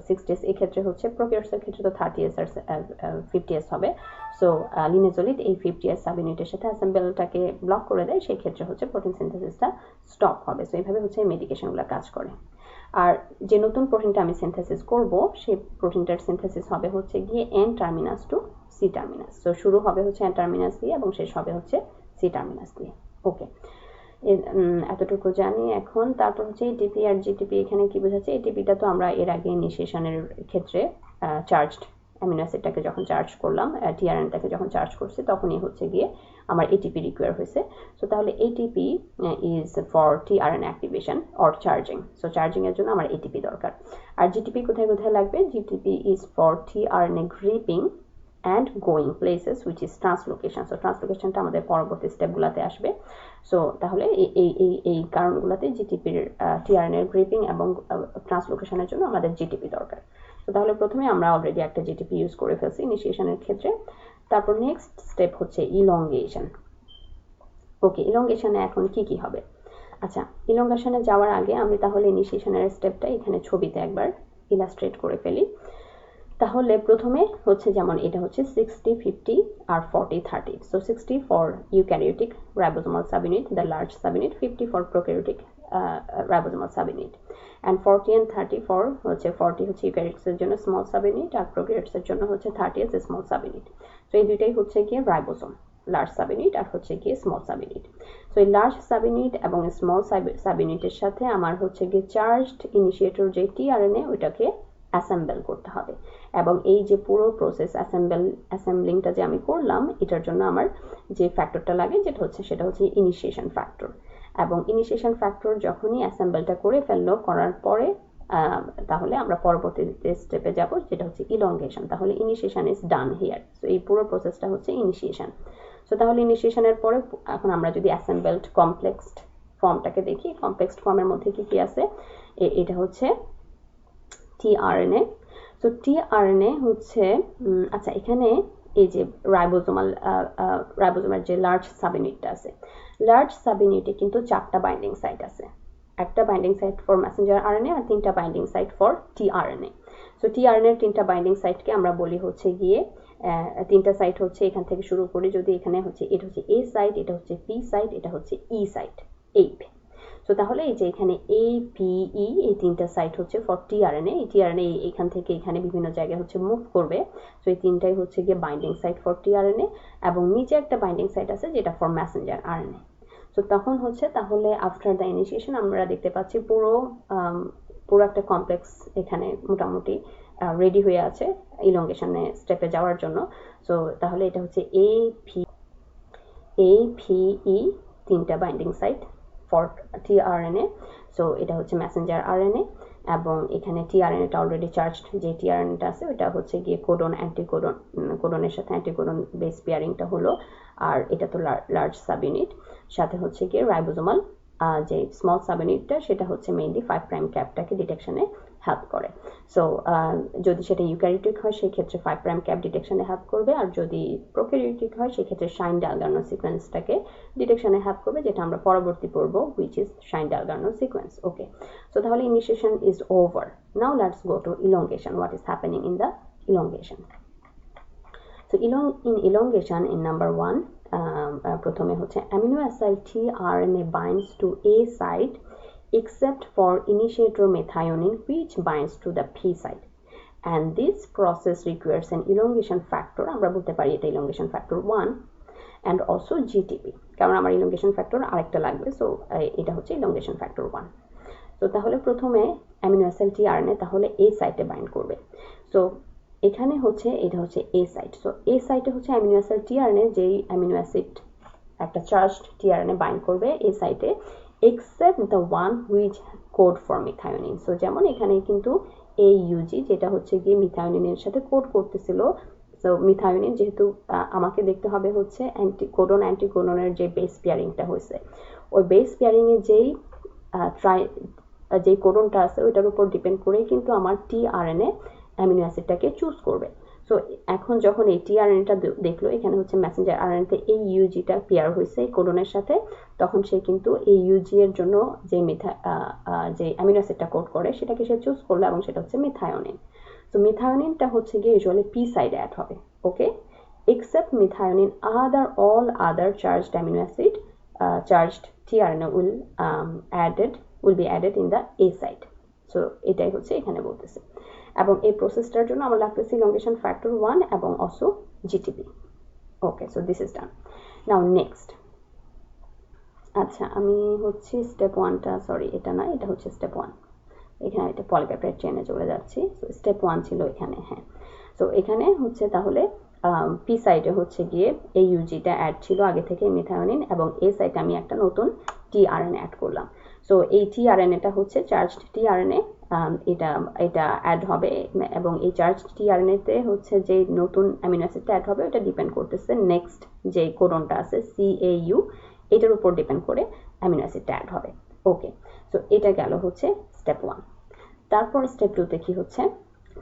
60s, এই ক্ষেত্রে হচ্ছে প্রোক্যারিওটসের ক্ষেত্রে তো 30s আর 50s হবে। সো লিনেজোলিড এই 50s সাবইউনিটের সাথে অ্যাসেম্বলটাকে ব্লক করে দেয়, সেই ক্ষেত্রে হচ্ছে প্রোটিন সিনথেসিসটা স্টপ হবে। সো এইভাবে হচ্ছে এই মেডিকেশনগুলো কাজ করে। আর যে নতুন প্রোটিনটা আমি সিনথেসিস করব, সেই প্রোটিনটার সিনথেসিস হবে হচ্ছে গিয়ে N terminus to C terminus. So শুরু হবে হচ্ছে এন টার্মিনাস দিয়ে এবং শেষ হবে হচ্ছে সি টার্মিনাস দিয়ে। ওকে, এতটুকু জানি এখন। তারপর হচ্ছে এটিপি আর জিটিপি, এখানে কি বোঝাচ্ছে, এটিপিটা তো আমরা এর আগে ইনিশিয়েশনের ক্ষেত্রে চার্জড অ্যামিনো অ্যাসিডটাকে যখন চার্জ করলাম, টিআরএনটাকে যখন চার্জ করছি, তখনই হচ্ছে গিয়ে আমার এটিপি রিকোয়ার হয়েছে। সো তাহলে ATP is for tRNA activation or charging. So charging এর জন্য আমার এটিপি দরকার। আর জিটিপি কোথায় কোথায় লাগবে, GTP is for tRNA gripping and going places which is translocation. So ট্রান্সলোকেশনটা আমাদের পরবর্তী স্টেপগুলোতে আসবে। সো তাহলে এই কারণগুলোতে জিটিপির টিআরএনএর গ্রিপিং এবং ট্রান্সলোকেশনের জন্য আমাদের জিটিপি দরকার। তো তাহলে প্রথমে আমরা অলরেডি একটা জিটিপি ইউজ করে ফেলছি ইনিশিয়েশনের ক্ষেত্রে। তারপর নেক্সট স্টেপ হচ্ছে ইলংগেশন। ওকে, ইলংগেশনে এখন কি কি হবে। আচ্ছা, ইলংগেশনে যাওয়ার আগে আমি তাহলে ইনিশিয়েশনের স্টেপটা এখানে ছবিতে একবার ইলাস্ট্রেট করে ফেলি। তাহলে প্রথমে হচ্ছে যেমন এটা হচ্ছে 60, 50 আর 40, 30। So 60 for eukaryotic ribosomal subunit, the large subunit, 50 for prokaryotic ribosomal subunit, and 40 and 30 for হচ্ছে 40 হচ্ছে ইউক্যারিওটিক্সের জন্য স্মল সাবইউনিট আর প্রোক্যারিওটিক্সের জন্য হচ্ছে 30s স্মল সাবইউনিট। সো এই দুইটাই হচ্ছে গিয়ে রাইবোসোম, লার্জ সাবইউনিট আর হচ্ছে গিয়ে স্মল সাবইউনিট। সো এই লার্জ সাবইউনিট এবং স্মল সাবইউনিটের সাথে আমার হচ্ছে গিয়ে চার্জড ইনিশিয়েটর যে টিআরএনএ, ওইটাকে অ্যাসেম্বল করতে হবে। এবং এই যে পুরো প্রসেস অ্যাসেম্বলিংটা যে আমি করলাম, এটার জন্য আমার যে ফ্যাক্টরটা লাগে সেটা হচ্ছে ইনিশিয়েশন ফ্যাক্টর। এবং ইনিশিয়েশন ফ্যাক্টর যখনই অ্যাসেম্বলটা করে ফেললো, করার পরে তাহলে আমরা পরবর্তী স্টেপে যাব, যেটা হচ্ছে ইলংগেশন। তাহলে initiation is done here. So এই পুরো প্রসেসটা হচ্ছে ইনিশিয়েশন। সো তাহলে ইনিশিয়েশনের পরে এখন আমরা যদি অ্যাসেম্বলড কমপ্লেক্সড ফর্মটাকে দেখি, কমপ্লেক্সড ফর্মের মধ্যে কি কি আছে, এটা হচ্ছে টিআরএনএ। সো টিআরএনএ হচ্ছে আচ্ছা, এখানে এই যে রাইবোসোমের যে লার্জ সাবইউনিটটা আছে, লার্জ সাবইউনিটে কিন্তু 4টা বাইন্ডিং সাইট আছে। একটা binding site for messenger RNA আর 3টা binding site for tRNA. So টিআরএনএর 3টা বাইন্ডিং সাইটকে আমরা বলি হচ্ছে গিয়ে 3টা সাইট হচ্ছে এখান থেকে শুরু করি, যদি এখানে হচ্ছে এটা হচ্ছে এ সাইট, এটা হচ্ছে পি সাইট, এটা হচ্ছে ই সাইট, এইপ। সো তাহলে এই যে এখানে এ পি ই এই 3টা সাইট হচ্ছে ফর টিআরএনএ। এই টিআরএনএ এখান থেকে এখানে বিভিন্ন জায়গায় হচ্ছে মুভ করবে। সো এই 3টাই হচ্ছে গিয়ে বাইন্ডিং সাইট ফর টিআরএনএ, এবং নিচে একটা বাইন্ডিং সাইট আছে যেটা ফর মেসেঞ্জার আরএনএ। সো তখন হচ্ছে তাহলে আফটার দ্য ইনিশিয়েশন আমরা দেখতে পাচ্ছি পুরো একটা কমপ্লেক্স এখানে মোটামুটি রেডি হয়ে আছে ইলংগেশনে স্টেপে যাওয়ার জন্য। সো তাহলে এটা হচ্ছে এ ভি ই 3টা binding site for tRNA. So এটা হচ্ছে মেসেঞ্জার আরএনএ, এবং এখানে টিআরএনএটা অলরেডি চার্জড, যে টিআরএনএটা আছে ওটা হচ্ছে গিয়ে কোডন অ্যান্টিকোডন, কোডনের সাথে অ্যান্টিকোডন বেস পেয়ারিংটা হলো, আর এটা তো লার্জ সাবইউনিট, সাথে হচ্ছে গিয়ে রাইবোজোমাল যে স্মল সাবইউনিটটা সেটা হচ্ছে মেইনলি 5 প্রাইম ক্যাপটাকে ডিটেকশনে হেল্প করে। সো যদি সেটা ইউক্যারিওটিক হয় সেই ক্ষেত্রে 5 প্রাইম ক্যাপ ডিটেকশনে হেল্প করবে, আর যদি প্রোক্যারিওটিক হয় সেই ক্ষেত্রে শাইন-ডালগানো সিকোয়েন্সটাকে ডিটেকশনে হেল্প করবে, যেটা আমরা পরবর্তী পড়ব, which is Shine Dalgarno sequence. Okay, so তাহলে initiation is over. Now let's go to elongation, what is happening in the elongation. So in elongation in number 1, প্রথমে হচ্ছে amino acid tRNA binds to A site except for initiator methionine which binds to the P site, and this process requires an elongation factor, আমরা বলতে পারি এটা elongation factor 1, and also GTP, কারণ আমার elongation factor আরেকটা লাগবে, so এটা হচ্ছে elongation factor 1। তো তাহলে প্রথমে amino acid tRNA তাহলে A সাইটে বাইন্ড করবে। সো এখানে হচ্ছে এটা হচ্ছে A সাইট। সো A সাইটে হচ্ছে অ্যামিনো অ্যাসিড টিআরএনএ, যেই অ্যামিনো অ্যাসিড একটা চার্জড টিআরএনএ বাইন্ড করবে A সাইটে, except the one which code for methionine. So যেমন এখানে কিন্তু AUG যেটা হচ্ছে গিয়ে মিথায়োনিনের সাথে কোড করতেছিল, সো মিথায়োনিন যেহেতু আমাকে দেখতে হবে হচ্ছে অ্যান্টিকোডনের যে বেস পেয়ারিংটা হয়েছে, ওই বেস পেয়ারিংয়ে যেই কোডনটা আছে ওইটার উপর ডিপেন্ড করেই কিন্তু আমার টিআরএনএ অ্যামিনো অ্যাসিডটাকে চুজ করবে। সো এখন যখন এই টিআরএনএটা দেখলো এখানে হচ্ছে মেসেঞ্জার আরএনএতে এই ইউজিটা পেয়ার হয়েছে এই কোডনের সাথে, তখন সে কিন্তু এই ইউজি এর জন্য যে যে অ্যামিনো অ্যাসিডটা কোড করে সেটাকে সে চুজ করলো, এবং সেটা হচ্ছে মিথায়োনিন। সো মিথায়োনিনটা হচ্ছে গিয়ে ইউজুয়ালি পি সাইডে অ্যাড হবে। ওকে, except methionine, all other charged amino acid charged tRNA will be added in the A site. So এটাই হচ্ছে এখানে বলতেছে, এবং এই প্রসেসটার জন্য আমার লাগতেছে elongation factor 1 এবং also GTP। Okay, so this is done. Now next, আচ্ছা আমি হচ্ছে স্টেপ 1টা, সরি এটা না, এটা হচ্ছে স্টেপ 1, এখানে এটা পলিপেপটাইড চেইনে চলে যাচ্ছি। সো স্টেপ 1 ছিল এখানে, হ্যাঁ। সো এখানে হচ্ছে তাহলে পি সাইডে হচ্ছে গিয়ে এই ইউজিটা অ্যাড ছিল আগে থেকে মিথায়োনিন, এবং এ সাইডে আমি একটা নতুন টিআরএনএ অ্যাড করলাম। সো এই টিআরএনএটা হচ্ছে চার্জড টিআরএনএ, এটা অ্যাড হবে, এবং এই চার্জড টিআরএনএতে হচ্ছে যে নতুন অ্যামিনো অ্যাসিডটা অ্যাড হবে ওটা ডিপেন্ড করতেছে নেক্সট যে কোডনটা আছে CAU, এটার উপর ডিপেন্ড করে অ্যামিনো অ্যাসিডটা অ্যাড হবে। ওকে, সো এটা গেল হচ্ছে স্টেপ 1। তারপর স্টেপ 2তে কি হচ্ছে,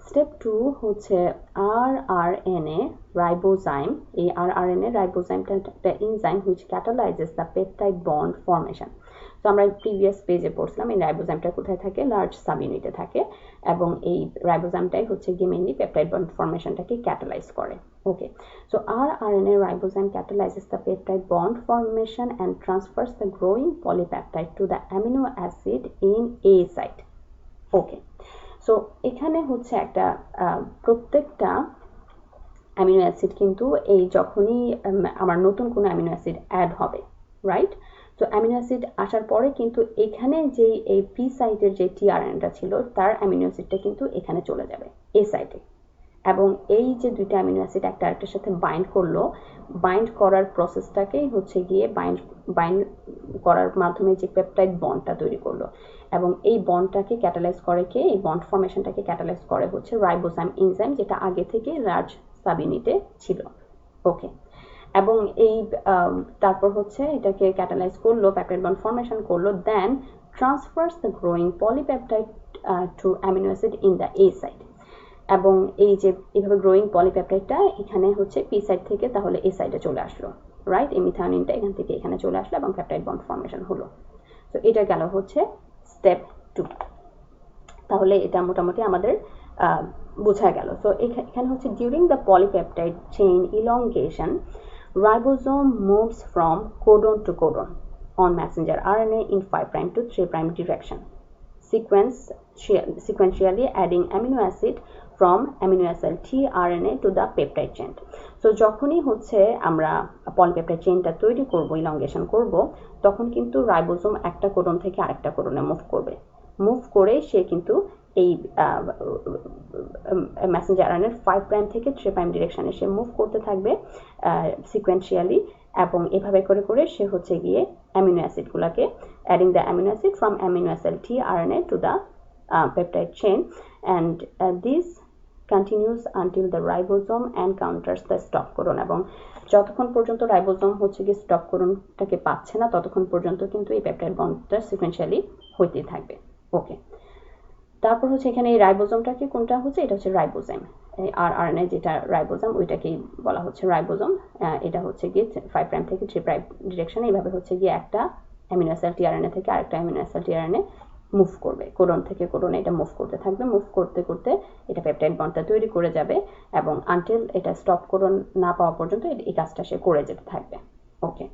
স্টেপ 2 হচ্ছে rRNA রাইবোজাইম। এই rRNA রাইবোজাইমটা একটা enzyme which catalyzes the peptide bond formation. তো আমরা প্রিভিয়াস পেজে পড়ছিলাম এই রাইবোজাইমটা কোথায় থাকে, লার্জ সাবইউনিটে থাকে, এবং এই রাইবোজাইমটাই হচ্ছে গিয়ে মেইনলি পেপটাইড বন্ড ফর্মেশনটাকে ক্যাটালাইজ করে। Okay, so rRNA ribozyme catalyzes the peptide bond formation and transfers the growing polypeptide to the amino acid in A site. Okay, so এখানে হচ্ছে একটা প্রত্যেকটা অ্যামিনো অ্যাসিড কিন্তু এই যখনই আমার নতুন কোনো অ্যামিনো অ্যাসিড অ্যাড হবে, রাইট? তো অ্যামিনো অ্যাসিড আসার পরে কিন্তু এখানে যে এই পি সাইটের যে টিআরএনএটা ছিল তার অ্যামিনো অ্যাসিডটা কিন্তু এখানে চলে যাবে এ সাইটে, এবং এই যে দুইটা অ্যামিনো অ্যাসিড একটা আরেকটার সাথে বাইন্ড করলো, বাইন্ড করার প্রসেসটাকেই হচ্ছে গিয়ে বাইন্ড করার মাধ্যমে যে পেপটাইড বন্ডটা তৈরি করলো, এবং এই বন্ডটাকে ক্যাটালাইজ করে কে, এই বন্ড ফর্মেশনটাকে ক্যাটালাইজ করে হচ্ছে রাইবোজাইম এনজাইম, যেটা আগে থেকে লার্জ সাবইউনিটে ছিল। ওকে, এবং এই তারপর হচ্ছে এটাকে ক্যাটালাইজ করলো, পেপটাইড বন্ড ফর্মেশন করলো, then transfers the growing polypeptide to amino acid in the A site, এবং এই যে এইভাবে গ্রোয়িং পলিপেপটাইডটা এখানে হচ্ছে পি সাইড থেকে তাহলে এ সাইডে চলে আসলো, রাইট? এই মিথায়োনিনটা এখান থেকে এখানে চলে আসলো এবং পেপটাইড বন্ড ফর্মেশন হলো। তো এটা গেল হচ্ছে স্টেপ 2। তাহলে এটা মোটামুটি আমাদের বোঝা গেল। সো এখানে হচ্ছে during the polypeptide chain elongation, ribosome moves from codon to codon on messenger RNA in 5' to 3' direction, sequentially adding amino acid from amino acid tRNA to the peptide chain. So যখনই হচ্ছে আমরা polypeptide চেইনটা তৈরি করব, elongation করব, তখন কিন্তু ribosome একটা codon থেকে আরেকটা কোডনে মুভ করে সে কিন্তু এই মেসেঞ্জার আরএনএর 5' থেকে 3' ডিরেকশনে সে মুভ করতে থাকবে সিকোয়েন্সিয়ালি, এবং এভাবে করে করে সে হচ্ছে গিয়ে অ্যামিনো অ্যাসিডগুলোকে adding the amino acid from amino acid tRNA to the peptide chain, and this continues until the ribosome encounters the stop codon, এবং যতক্ষণ পর্যন্ত রাইবোজোম হচ্ছে কি স্টপ কোডনটাকে পাচ্ছে না ততক্ষণ পর্যন্ত কিন্তু এই পেপটাইড বন্ডটা সিকোয়েন্সিয়ালি হইতেই থাকবে। ওকে, তারপর হচ্ছে এখানে এই রাইবোজোমটাকে কোনটা হচ্ছে, এটা হচ্ছে রাইবোজোম, আর আরএনএ যেটা রাইবোজোম ওইটাকেই বলা হচ্ছে রাইবোজোম। এটা হচ্ছে গিয়ে 5 প্রাইম থেকে 3 প্রাইম ডিরেকশনে এইভাবে হচ্ছে গিয়ে একটা অ্যামিনো অ্যাসিড টিআরএনএ থেকে আরেকটা অ্যামিনো অ্যাসিড টিআরএনএ মুভ করবে, কোডন থেকে কোডনে এটা মুভ করতে থাকবে, মুভ করতে করতে এটা পেপটাইড বন্ডটা তৈরি করে যাবে, এবং আনটিল এটা স্টপ কোডন না পাওয়া পর্যন্ত এই কাজটা সে করে যেতে থাকবে। ওকে,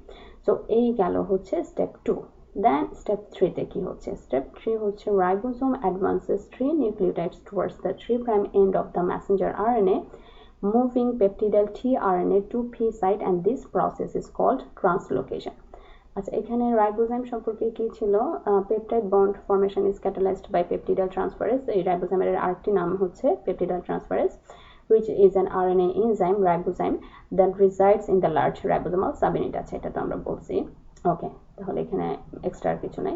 সো এই গেল হচ্ছে স্টেপ 2। দেন স্টেপ 3 তে কি হচ্ছে, স্টেপ 3 হচ্ছে ribosome advances 3 nucleotides towards the 3 prime end of the Messenger RNA moving peptidyl tRNA to P site, and this process is called translocation. আচ্ছা, এখানে রাইবোজোম সম্পর্কে কি ছিল, peptide bond formation is catalyzed by peptidyl transferase. এই রাইবোজোমের আরেকটি নাম হচ্ছে peptidyl transferase, which is an RNA enzyme ribosome that resides in the large ribosomal subunit। আছে, এটা তো আমরা বলছি। ওকে, তাহলে এখানে এক্সট্রা কিছু নাই।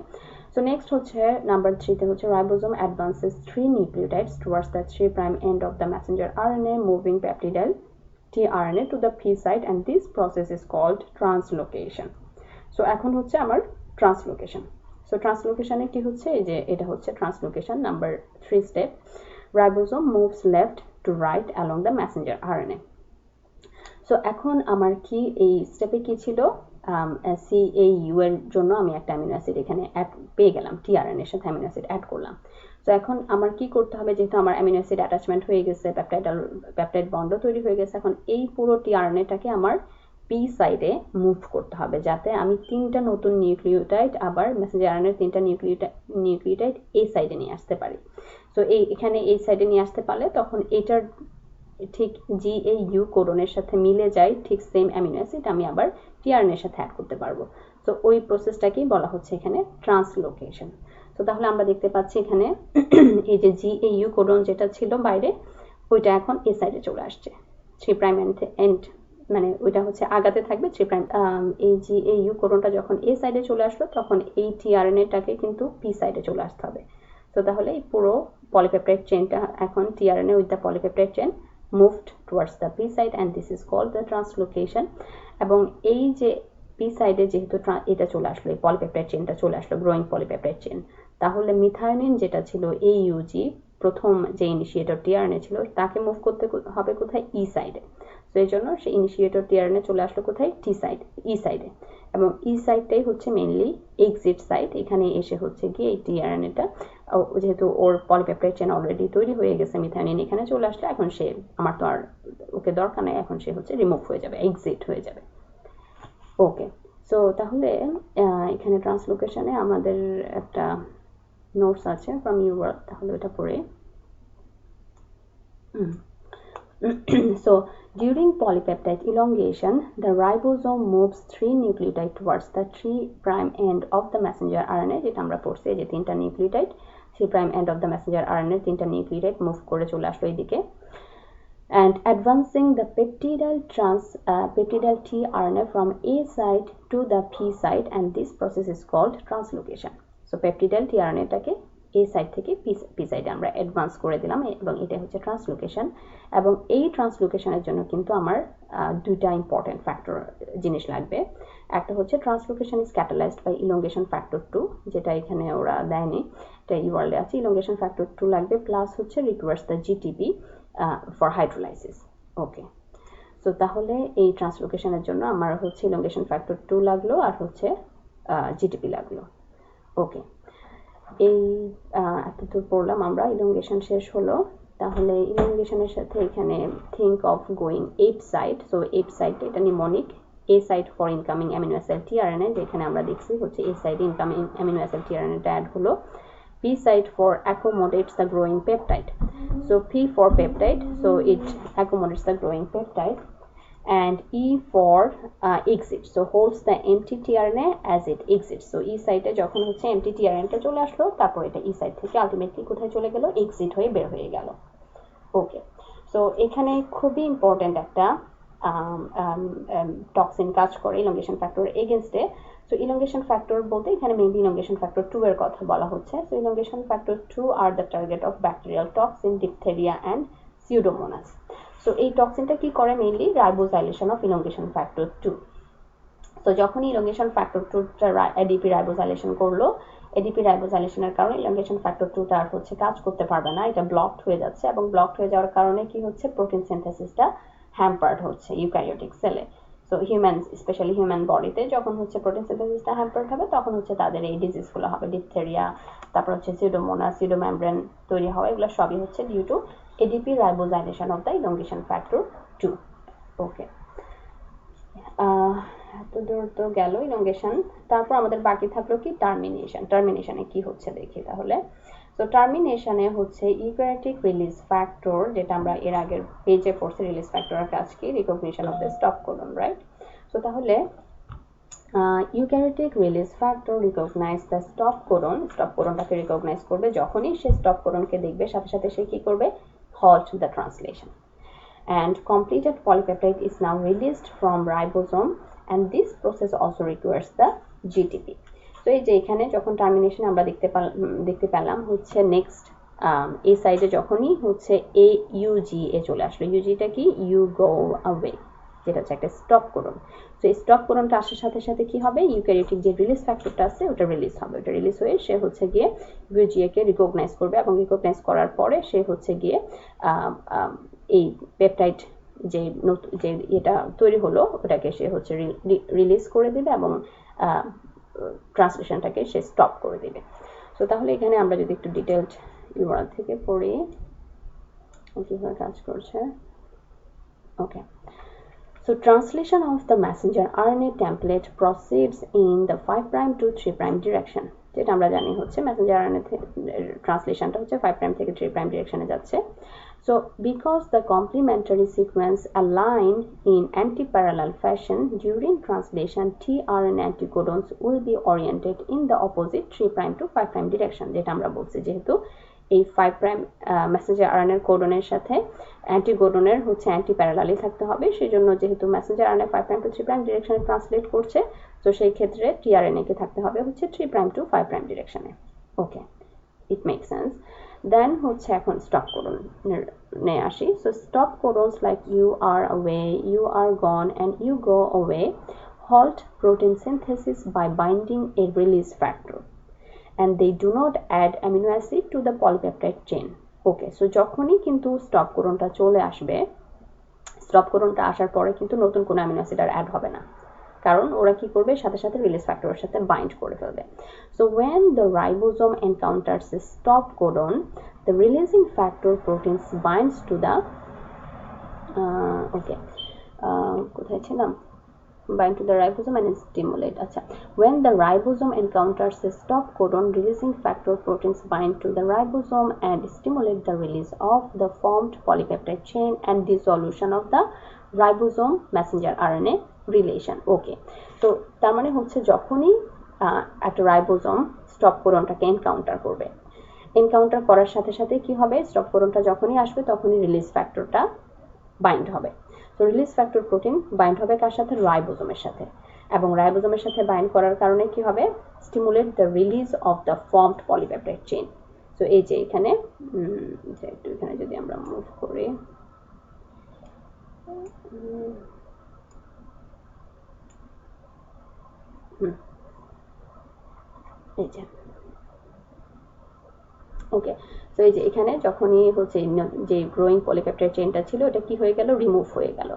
সো নেক্সট হচ্ছে নাম্বার 3 তে হচ্ছে ribosome advances 3 nucleotides towards the 3 prime end of the Messenger RNA moving peptidyl tRNA to the P site, and this process is called translocation. So এখন হচ্ছে আমার ট্রান্সলোকেশন। সো ট্রান্সলোকেশনে কি হচ্ছে, এই যে এটা হচ্ছে translocation number 3 step. Ribosome moves left to right along the Messenger RNA. So এখন আমার কি এই স্টেপে কি ছিল, CAU এর জন্য আমি একটা অ্যামিনো অ্যাসিড এখানে অ্যাড পেয়ে গেলাম, টিআরএনএ এর সাথে অ্যামিনো অ্যাসিড অ্যাড করলাম। সো এখন আমার কি করতে হবে, যেহেতু আমার অ্যামিনো অ্যাসিড অ্যাটাচমেন্ট হয়ে গেছে, পেপটাইড বন্ডও তৈরি হয়ে গেছে, এখন এই পুরো টিআরএনএটাকে আমার পি সাইডে মুভ করতে হবে, যাতে আমি 3টা নতুন নিউক্লিওটাইড আবার মেসেঞ্জার আরএনএর 3টা নিউক্লিওটাইড এই সাইডে নিয়ে আসতে পারি। সো এখানে এই সাইডে নিয়ে আসতে পারলে তখন এটার ঠিক GAU কোডনের সাথে মিলে যায়, ঠিক সেম অ্যামিনো অ্যাসিড আমি আবার টিআরএনএর সাথে অ্যাড করতে পারবো। সো ওই প্রসেসটাকেই বলা হচ্ছে এখানে ট্রান্সলোকেশন। তো তাহলে আমরা দেখতে পাচ্ছি এখানে এই যে GAU কোডন যেটা ছিল বাইরে, ওইটা এখন এই সাইডে চলে আসছে, 3 প্রাইম এন্ড মানে ওইটা হচ্ছে আগাতে থাকবে 3 প্রাইম। এই GAU কোডনটা যখন এই সাইডে চলে আসলো তখন এই টিআরএনএটাকে কিন্তু পি সাইডে চলে আসতে হবে। তো তাহলে এই পুরো পলিপেপটাইড চেইনটা এখন tRNA with the polypeptide chain moved towards the P side, and this is called the translocation. এবং এই যে পি সাইডে যেহেতু এটা চলে আসলো, এই পলিপেপটাইড চেইনটা চলে আসলো, গ্রোয়িং পলিপেপটাইড চেইন, তাহলে মিথায়োনিন যেটা ছিল AUG প্রথম যে ইনিশিয়েটর টিআরএনএ ছিল তাকে মুভ করতে হবে কোথায়, ই সাইডে। তো এই জন্য সেই ইনিশিয়েটর টিআরএনএ চলে আসলো কোথায়, ই সাইডে, এবং ই সাইডটাই হচ্ছে মেইনলি এক্সিট সাইড। এখানে এসে হচ্ছে গিয়ে এই টিআরএনএটা, যেহেতু ওর পলিপেপটাইড চেইন অলরেডি তৈরি হয়ে গেছে, মিথায়োনিন এখানে চলে আসলে এখন সে, আমার তো আর ওকে দরকার নেই, এখন সে হচ্ছে রিমুভ হয়ে যাবে, এক্সিট হয়ে যাবে। ওকে, সো তাহলে এখানে ট্রান্সলোকেশনে আমাদের একটা নোটস আছে ফ্রম ইউর ওয়ার্ক, তাহলে ওটা পড়ে। So during polypeptide elongation, the ribosome moves 3 nucleotides towards the 3 prime end of the messenger RNA, যেটা আমরা পড়ছি যে 3টা nucleotide 3 prime end of the messenger RNA 3টা নিউক্লিওটাইড মুভ করে চলে আসলো এইদিকে, and advancing the peptidyl tRNA from A site to the P site, and this process is called translocation. So peptidyl tRNA টাকে A সাইড থেকে P সাইডে আমরা advance করে দিলাম, এবং এটা হচ্ছে ট্রান্সলোকেশন। এবং এই ট্রান্সলোকেশনের জন্য কিন্তু আমার দুইটা ইম্পর্টেন্ট ফ্যাক্টর জিনিস লাগবে। একটা হচ্ছে translocation is catalyzed by elongation factor 2, যেটা এখানে ওরা দেয়নি, এটা ইউআরএলে আছে। ইলংগেশন ফ্যাক্টর 2 লাগবে, প্লাস হচ্ছে requires the GTP for hydrolysis. Okay, so তাহলে এই ট্রান্সলোকেশনের জন্য আমার হচ্ছে ইলংগেশন ফ্যাক্টর 2 লাগলো, আর হচ্ছে জিটিপি লাগলো। ওকে, এই এতদূর পড়লাম আমরা, ইলংগেশন শেষ হলো। তাহলে ইলংগেশনের সাথে এখানে think of going APE site. So APE site এটা mnemonic, A site for incoming amino acid tRNA, যেখানে আমরা দেখছি হচ্ছে এ সাইডে ইনকামিং অ্যামিনো অ্যাসিড টিআরএনএটা অ্যাড হলো। P site for accommodates the growing peptide. So P for peptide, so it accommodates the growing peptide, and E for exit, so holds the empty tRNA as it exits. So E site যখন হচ্ছে empty tRNA টা চলে আসলো, তারপর এটা E site থেকে ultimately কোথায় চলে গেল, এক্সিট হয়ে বের হয়ে গেল। ওকে, সো এখানে খুবই ইম্পর্টেন্ট একটা টক্সিন কাজ করে ইলংগেশন ফ্যাক্টর এগেনস্টে। সো ইলংগেশন ফ্যাক্টর বলতে এখানে মেইনলি ইলংগেশন ফ্যাক্টর 2 এর কথা বলা হচ্ছে। So elongation factor 2 are the target of bacterial toxin, diphtheria and pseudomonas. So এই টক্সিনটা কি করে? Mainly ribosylation of elongation factor 2। তো যখনই ইলংগেশন ফ্যাক্টর 2টা এডিপি রাইবোজাইলেশন করলো, এডিপি রাইবোজাইলেশনের কারণে ইলংগেশন ফ্যাক্টর 2টা আর হচ্ছে কাজ করতে পারবে না, এটা ব্লকড হয়ে যাচ্ছে, এবং ব্লকড হয়ে যাওয়ার কারণে কি হচ্ছে? প্রোটিন সিনথেসিসটা হ্যাম্পার্ড হচ্ছে ইউক্যারিওটিক সেলে। সো হিউম্যান, স্পেশালি হিউম্যান বডিতে যখন হচ্ছে প্রোটিন সিনথেসিসটা হ্যাম্পার্ড হবে, তখন হচ্ছে তাদের এই ডিজিজগুলো হবে, ডিপথেরিয়া, তারপর হচ্ছে সিউডোমোনাস, সিউডোমেমব্রেন তৈরি হওয়া, এগুলো সবই হচ্ছে due to ADP ribosylation of the elongation factor 2। Okay, এতদূর তো গেল ইলংগেশন। তারপর আমাদের বাকি থাকলো কি? টার্মিনেশন। টার্মিনেশনে কি হচ্ছে দেখি তাহলে। তো টার্মিনেশনে হচ্ছে ইউক্যারিওটিক রিলিজ ফ্যাক্টর, যেটা আমরা এর আগের পেজে পড়ছি, রিলিজ ফ্যাক্টরের কাজ কি? Recognition of the stop codon, right? তো তাহলে eukaryotic release factor recognise the stop codon. Stop কোডনটাকে রিকগনাইজ করবে, যখনই সে স্টপ কোডনকে দেখবে সাথে সাথে সে কি করবে? halt the translation, and completed polypeptide is now released from ribosome, and this process also requires the GTP. তো এই যে এখানে যখন টার্মিনেশন আমরা দেখতে পেলাম হচ্ছে নেক্সট এই সাইডে যখনই হচ্ছে AUG চলে আসলো, ইউজিটা কি? ইউ গো অ্যাওয়ে, যেটা হচ্ছে একটা স্টপ কোডন। তো এই স্টপ কোডনটা আসার সাথে সাথে কি হবে? ইউক্যারিওটিক যে রিলিজ ফ্যাক্টরটা আছে ওটা রিলিজ হবে, ওটা রিলিজ হয়ে সে হচ্ছে গিয়ে ইউজিএ কে রিকগনাইজ করবে, এবং রিকগনাইজ করার পরে সে হচ্ছে গিয়ে এই পেপটাইড যে এটা তৈরি হলো ওটাকে সে হচ্ছে রিলিজ করে দিবে, এবং ট্রান্সলেশনটাকে সে স্টপ করে দিবে। সো তাহলে এখানে আমরা যদি একটু ডিটেইলড ইউআরএল থেকে পড়ি কিভাবে কাজ করছে। ওকে, so translation of the messenger RNA template proceeds in the 5' to 3' direction, যেটা আমরা জানি হচ্ছে মেসেঞ্জার আরএনএ ট্রান্সলেশনটা হচ্ছে 5' থেকে 3' ডিরেকশনে যাচ্ছে। So because the complementary sequence align in anti-parallel fashion during translation, tRNA anticodons will be oriented in the opposite 3' to 5' direction, যেটা আমরা বলছি যেহেতু এই 5' মেসেঞ্জার আরএনএর কোডনের সাথে অ্যান্টিকোডনের হচ্ছে অ্যান্টি প্যারালালি থাকতে হবে, সেজন্য যেহেতু মেসেঞ্জার আরএনএ 5' to 3' ডিরেকশনে ট্রান্সলেট করছে, তো সেই ক্ষেত্রে টিআরএনএ কে থাকতে হবে হচ্ছে 3' to 5' ডিরেকশনে। Okay, it make sense. Then হচ্ছে এখন স্টপ কোডনে আসি। So stop codons like you are away, you are gone and you go away halt protein synthesis by binding a release factor, and they do not add amino acid to the polypeptide chain. Okay, so যখনই কিন্তু stop কোডনটা চলে আসবে, stop কোডনটা আসার পরে কিন্তু নতুন কোনো amino acid আর add হবে না, কারণ ওরা কি করবে? সাথে সাথে রিলিজ ফ্যাক্টরের সাথে বাইন্ড করে ফেলবে। So when the ribosome encounters a stop codon, the releasing factor proteins binds to the কোথায় ছিলাম? bind to the ribosome and stimulate. Acha. When the ribosome encounters a stop codon, releasing factor proteins bind to the ribosome and stimulate the release of the formed polypeptide chain and dissolution of the ribosome messenger RNA relation. Okay. So তার মানে হচ্ছে যখনই একটা ribosome stop কোডনটাকে encounter করবে, encounter করার সাথে সাথে কি হবে? স্টপ কোডনটা যখনই আসবে তখনই রিলিজ ফ্যাক্টরটা বাইন্ড হবে। তো রিলিজ ফ্যাক্টর প্রোটিন বাইন্ড হবে কার সাথে? রাইবোজোমের সাথে, এবং রাইবোজোমের সাথে বাইন্ড করার কারণে কি হবে? Stimulate the release of the formed polypeptide chain. So এই যে এখানে একটু এখানে যদি আমরা মুভ করি, এই যে ওকে, সো এই যে এখানে যখনই হচ্ছে যে গ্রোয়িং পলিপেপটাইড চেইনটা ছিল এটা কি হয়ে গেল? রিমুভ হয়ে গেল।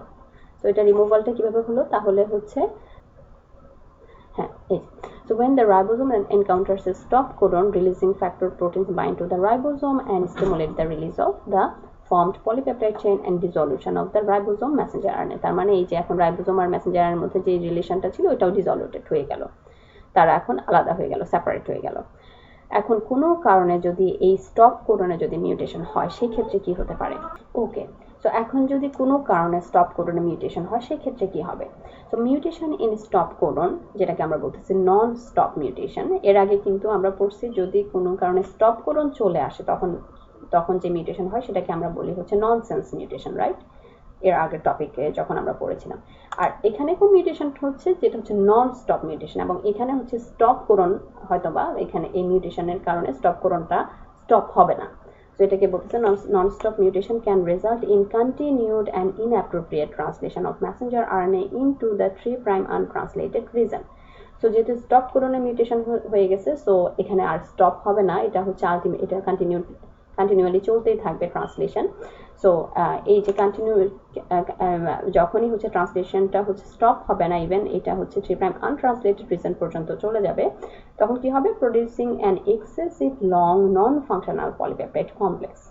সো এটা রিমুভালটা কিভাবে হলো? তাহলে হচ্ছে হ্যাঁ, এই so when the ribosome encounters a stop codon, releasing factor proteins bind to the ribosome and stimulate the release of the formed polypeptide chain and dissolution of the ribosome messenger RNA. তার মানে এই যে এখন ribosome আর Messenger আরএনএর মধ্যে যে রিলেশনটা ছিল ওটাও ডিসলভড হয়ে গেল, তারা এখন আলাদা হয়ে গেল, সেপারেট হয়ে গেল। এখন কোনো কারণে যদি এই স্টপ কোডনে যদি মিউটেশন হয় সেই ক্ষেত্রে কি হতে পারে? ওকে, সো এখন যদি কোনো কারণে স্টপ কোডনে মিউটেশন হয় সেই ক্ষেত্রে কি হবে? So mutation in stop codon, যেটাকে আমরা বলতেছি নন স্টপ মিউটেশন, এর আগে কিন্তু আমরা পড়ছি যদি কোনো কারণে স্টপ কোডন চলে আসে তখন যে মিউটেশন হয় সেটাকে আমরা বলি হচ্ছে ননসেন্স মিউটেশন, রাইট? এর আগের টপিকে যখন আমরা পড়েছিলাম। আর এখানে কোন মিউটেশনটা হচ্ছে, যেটা হচ্ছে নন স্টপ মিউটেশন, এবং এখানে হচ্ছে স্টপ কোডন হয়তোবা এখানে এই মিউটেশনের কারণে স্টপ কোডনটা স্টপ হবে না। তো এটাকে বলতেছে non stop mutation can result in continued and inappropriate translation of messenger RNA into the 3' untranslated region. So যেহেতু স্টপ কোডনে মিউটেশন হয়ে গেছে, সো এখানে আর স্টপ হবে না, এটা হচ্ছে আলটিমেট, এটা কন্টিনিউয়ালি চলতেই থাকবে ট্রান্সলেশন। সো এই যে যখনই হচ্ছে ট্রান্সলেশনটা হচ্ছে স্টপ হবে না, ইভেন এটা হচ্ছে 3' আনট্রান্সলেটেড রিজন পর্যন্ত চলে যাবে, তখন কি হবে, producing an excessive long non functional polypeptide complex.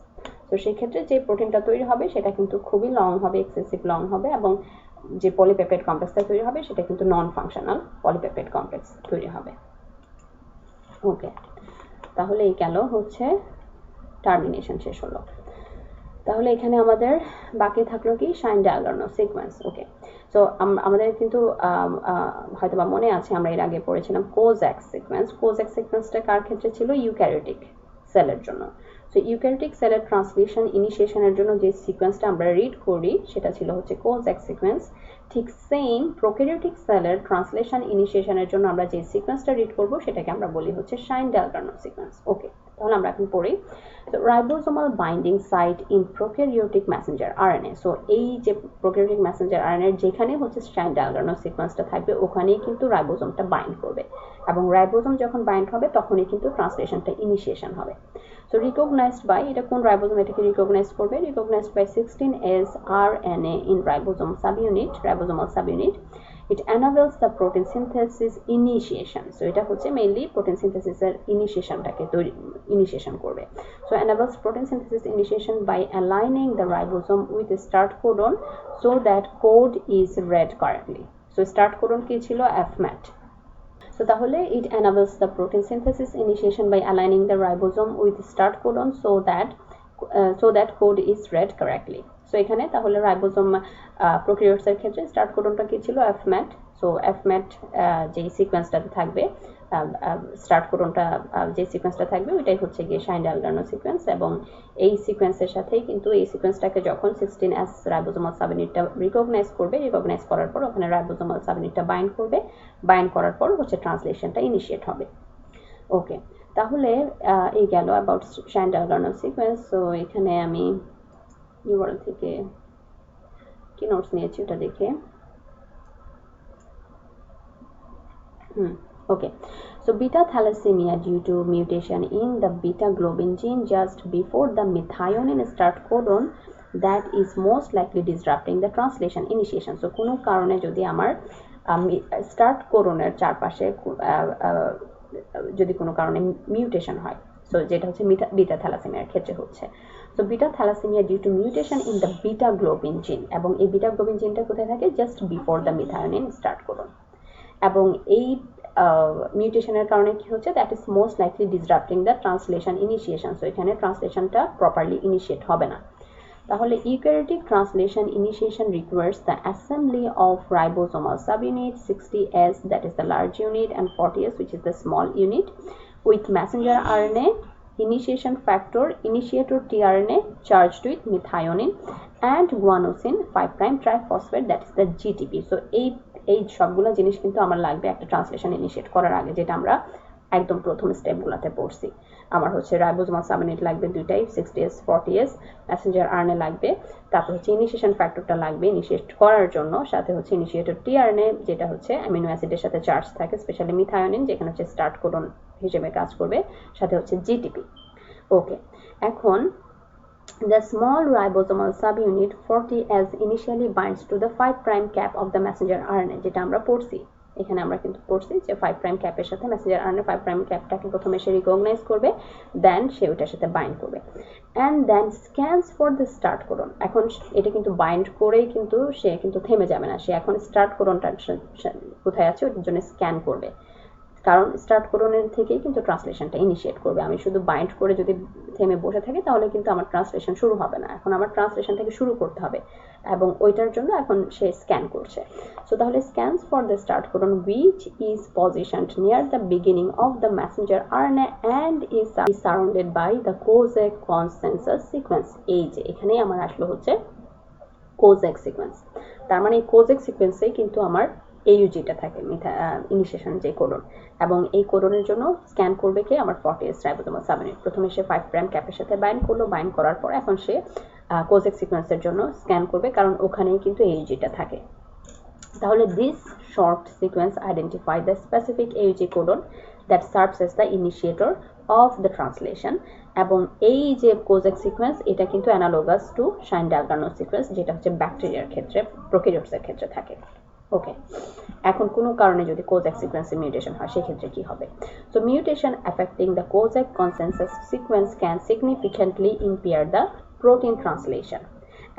তো সেই ক্ষেত্রে যে প্রোটিনটা তৈরি হবে সেটা কিন্তু খুবই লং হবে, এক্সেসিভ লং হবে, এবং যে পলিপেপটাইড কমপ্লেক্সটা তৈরি হবে সেটা কিন্তু নন ফাংশনাল পলিপেপটাইড কমপ্লেক্স তৈরি হবে। ওকে, তাহলে এই গেল হচ্ছে টার্মিনেশন, শেষ হলো। তাহলে এখানে আমাদের বাকি থাকলো কি, শাইন-ডায়াগর্নো সিকোয়েন্স। ওকে, সো আমাদের কিন্তু হয়তোবা মনে আছে আমরা এর আগে পড়েছিলাম কোজ্যাক সিকোয়েন্স। কোজ্যাক সিকোয়েন্সটা কার ক্ষেত্রে ছিল, ইউক্যারিওটিক সেলের জন্য। সো ইউক্যারিওটিক সেলের ট্রান্সলেশন ইনিশিয়েশনের জন্য যে সিকোয়েন্সটা আমরা রিড করি সেটা ছিল হচ্ছে কোজ্যাক সিকোয়েন্স। ঠিক সেম প্রোক্যারিওটিক সেলের ট্রান্সলেশন ইনিশিয়েশনের জন্য আমরা যে সিকোয়েন্সটা রিড করব সেটাকে আমরা বলি হচ্ছে শাইন-ডায়াগর্নো সিকোয়েন্স। ওকে, তাহলে আমরা এখন পড়ি ribosomal binding site in prokaryotic messenger RNA. So এই যে প্রোক্যারিওটিক মেসেঞ্জার আরএনএ যেখানে হচ্ছে শাইন-ডায়াগর্নো সিকোয়েন্সটা থাকবে ওখানেই কিন্তু রাইবোসোমটা বাইন্ড করবে, এবং রাইবোসোম যখন বাইন্ড হবে তখনই কিন্তু ট্রান্সলেশনটা ইনিশিয়েশন হবে। সো রিকগনাইজড বাই, এটা কোন রাইবোসোম এটাকে রিকগনাইজ করবে, recognized by 16S RNA in ribosome subunit, ribosomal subunit. It enables the protein synthesis initiation. So এটা হচ্ছে মেইনলি প্রোটিন সিনথেসিসের ইনিশিয়েশনটাকে ইনিশিয়েশন করবে। So enables protein synthesis initiation by aligning the ribosome with a start codon so that code is read correctly. So start codon কি ছিল, FMAT. So তাহলে it enables the protein synthesis initiation by aligning the ribosome with start codon so that code is read correctly. So এখানে তাহলে ribosome প্রোক্যারিওটসের ক্ষেত্রে start কোডনটা কি ছিল, FMAT। So FMAT যে সিকোয়েন্সটাতে থাকবে, স্টার্ট কোডনটা যে সিকোয়েন্সটা থাকবে ওইটাই হচ্ছে গিয়ে শাইন-ডায়াগর্নো সিকোয়েন্স, এবং এই সিকোয়েন্সের সাথেই কিন্তু এই সিকোয়েন্সটাকে যখন 16S রাইবোসোমাল সাবইউনিটটা রিকগনাইজ করবে, রিকগনাইজ করার পর ওখানে রাইবোসোমাল সাবইউনিটটা বাইন্ড করবে, বাইন্ড করার পর হচ্ছে ট্রান্সলেশনটা ইনিশিয়েট হবে। ওকে, তাহলে এই গেল অ্যাবাউট শাইন-ডায়াগর্নো সিকোয়েন্স। সো এখানে আমি ইউআরএল থেকে কি নোটস নিয়েছি ওটা দেখে, okay. So beta thalassemia due to mutation in the beta globin gene just before the methionine start codon that is most likely disrupting the translation initiation. So কোনো কারণে যদি আমার স্টার্ট কোডনের চারপাশে যদি কোনো কারণে মিউটেশন হয়, সো যেটা হচ্ছে বিটা থ্যালাসেমিয়ার ক্ষেত্রে হচ্ছে। So beta thalassemia due to mutation in the beta globin gene, এবং এই বিটা গ্লোবিন জিনটা কোথায় থাকে, just before the methionine start codon, এবং এই মিউটেশনের কারণে কি হচ্ছে, that is most likely disrupting the translation initiation. So এখানে ট্রান্সলেশনটা প্রপারলি ইনিশিয়েট হবে না। তাহলে eukaryotic translation initiation requires the assembly of ribosomal subunit 60S, that is the large unit, and 40S, which is the small unit, with messenger RNA, initiation factor, initiator tRNA charged with methionine, and guanosine 5' triphosphate, that is the GTP. So এই সবগুলো জিনিস কিন্তু আমার লাগবে একটা translation initiate করার আগে, যেটা আমরা একদম প্রথম স্টেপগুলোতে পড়ছি। আমার হচ্ছে রাইবোসোমাল সাবইউনিট লাগবে দুইটাই, 60S 40S, মেসেঞ্জার আরএনএ লাগবে, তারপর হচ্ছে ইনিশিয়েশন ফ্যাক্টরটা লাগবে ইনিশিয়েট করার জন্য, সাথে হচ্ছে ইনিশিয়েটর টিআরএনএ যেটা হচ্ছে অ্যামিনো অ্যাসিডের সাথে চার্জ থাকে, স্পেশালি মিথায়োনিন যেখানে হচ্ছে স্টার্ট কোডন হিসেবে কাজ করবে, সাথে হচ্ছে জিটিপি। ওকে, এখন the small ribosomal subunit 40S initially binds to the 5' cap of the messenger RNA, যেটা আমরা পড়ছি এখানে, আমরা কিন্তু পড়ছি যে 5' ক্যাপের সাথে মেসেঞ্জার আরএনএ 5' ক্যাপটাকে প্রথমে সে রিকগনাইজ করবে, দেন সে ওটার সাথে বাইন্ড করবে, and then scans for the start codon. এখন এটা কিন্তু বাইন্ড করেই কিন্তু সে কিন্তু থেমে যাবে না, সে এখন স্টার্ট কোডনটা কোথায় আছে ওটার জন্য স্ক্যান করবে, কারণ স্টার্ট কোডনের থেকেই কিন্তু ট্রান্সলেশনটা ইনিশিয়েট করবে। আমি শুধু বাইন্ড করে যদি থেমে বসে থাকি তাহলে কিন্তু আমার ট্রান্সলেশন শুরু হবে না, এখন আমার ট্রান্সলেশনটাকে শুরু করতে হবে, এবং ওইটার জন্য এখন সে স্ক্যান করছে। সো তাহলে স্ক্যানস for the start codon which is positioned near the beginning of the messenger RNA and is surrounded by the cosec consensus sequence। এই যে এখানেই আমার আসলো হচ্ছে কোজেক সিকোয়েন্স। তার মানে এই কোজেক সিকোয়েন্সে কিন্তু আমার AUG-টা থাকে, ইনিশিয়েশন যে কোডন, এবং এই কোডনের জন্য স্ক্যান করবে কে? আমার 40S রাইবোজোমাল সাবইউনিট। প্রথমে সে 5' ক্যাপের সাথে বাইন্ড করলো, বাইন্ড করার পর এখন সে কোজেক সিকোয়েন্সের জন্য স্ক্যান করবে, কারণ ওখানেই কিন্তু AUG-টা থাকে। তাহলে this short sequence identify the specific AUG codon that serves as the initiator of the translation. এবং এই যে কোজেক সিকোয়েন্স, এটা কিন্তু অ্যানালোগাস টু শাইন-ডালগানো সিকোয়েন্স, যেটা হচ্ছে ব্যাকটেরিয়ার ক্ষেত্রে, প্রোক্যারিওটসের ক্ষেত্রে থাকে। ওকে, এখন কোনো কারণে যদি কোজেক সিকোয়েন্সে মিউটেশন হয় সেক্ষেত্রে কি হবে? So mutation affecting the কোজেক consensus sequence can significantly impair the protein translation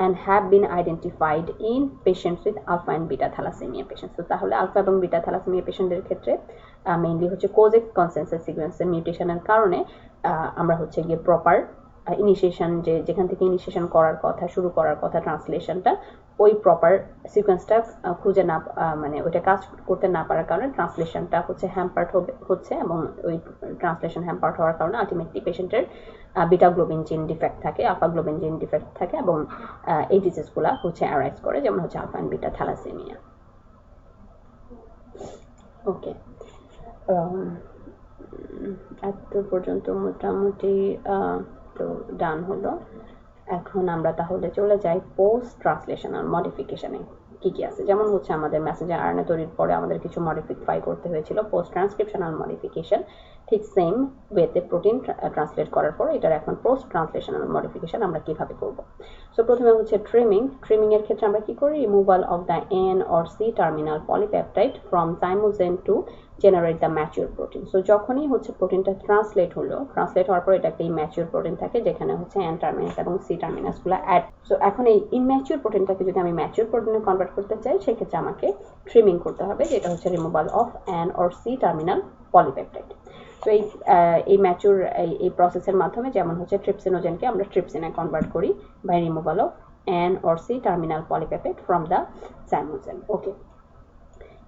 and have been identified in patients with alpha and beta thalassemia patients. তো তাহলে আলফা এবং বিটা থ্যালাসেমিয়া পেশেন্টদের ক্ষেত্রে মেইনলি হচ্ছে কোজেক কনসেনসাস সিকোয়েন্সের মিউটেশনের কারণে আমরা হচ্ছে গিয়ে প্রপার ইনিশিয়েশন, যেখান থেকে ইনিশিয়েশন করার কথা, শুরু করার কথা ট্রান্সলেশনটা, ওই প্রপার সিকোয়েন্সটা খুঁজে না, মানে ওইটা কাজ করতে না পারার কারণে ট্রান্সলেশনটা হচ্ছে হ্যাম্পার্ড হচ্ছে, এবং ওই ট্রান্সলেশন হ্যাম্পার্ড হওয়ার কারণে আলটিমেটলি পেশেন্টের বিটা গ্লোবিন জিন ডিফেক্ট থাকে, আলফা গ্লোবিন জিন ডিফেক্ট থাকে, এবং এই ডিজিজগুলো হচ্ছে অ্যারাইজ করে, যেমন হচ্ছে আলফা এন্ড বিটা থ্যালাসেমিয়া। ওকে, এত পর্যন্ত মোটামুটি তো ডান হলো। এখন আমরা তাহলে চলে যাই পোস্ট ট্রান্সলেশনাল মডিফিকেশনে কি কি আছে। যেমন হচ্ছে আমাদের মেসেঞ্জার আরএনএ তৈরির পরে আমাদের কিছু মডিফাই করতে হয়েছিল, পোস্ট ট্রান্সক্রিপশনাল মডিফিকেশন। ঠিক সেম ওয়েতে প্রোটিন ট্রান্সলেট করার পর এটার এখন পোস্ট ট্রান্সলেশনাল মডিফিকেশন আমরা কিভাবে করব। সো প্রথমে হচ্ছে ট্রিমিং এর ক্ষেত্রে আমরা কি করি? Removal of the N or C terminal polypeptide from zymogen to generate the mature protein. So যখনই হচ্ছে প্রোটিনটা ট্রান্সলেট হওয়ার পর এটা একটা ইম্যাচিউর প্রোটিন থাকে, যেখানে হচ্ছে N টার্মিনাস এবং C টার্মিনাসগুলো অ্যাড। সো এখন এই ইম্যাচিউর প্রোটিনটাকে যদি আমি ম্যাচিউর প্রোটিনে কনভার্ট করতে চাই, সেক্ষেত্রে আমাকে ট্রিমিং করতে হবে, যেটা হচ্ছে removal of N or C terminal polypeptide. তো এই ম্যাচিউর এই প্রসেসের মাধ্যমে, যেমন হচ্ছে ট্রিপসিনোজেনকে আমরা ট্রিপসিনে কনভার্ট করি by removal of N or C terminal polypeptide from the zymogen. Okay,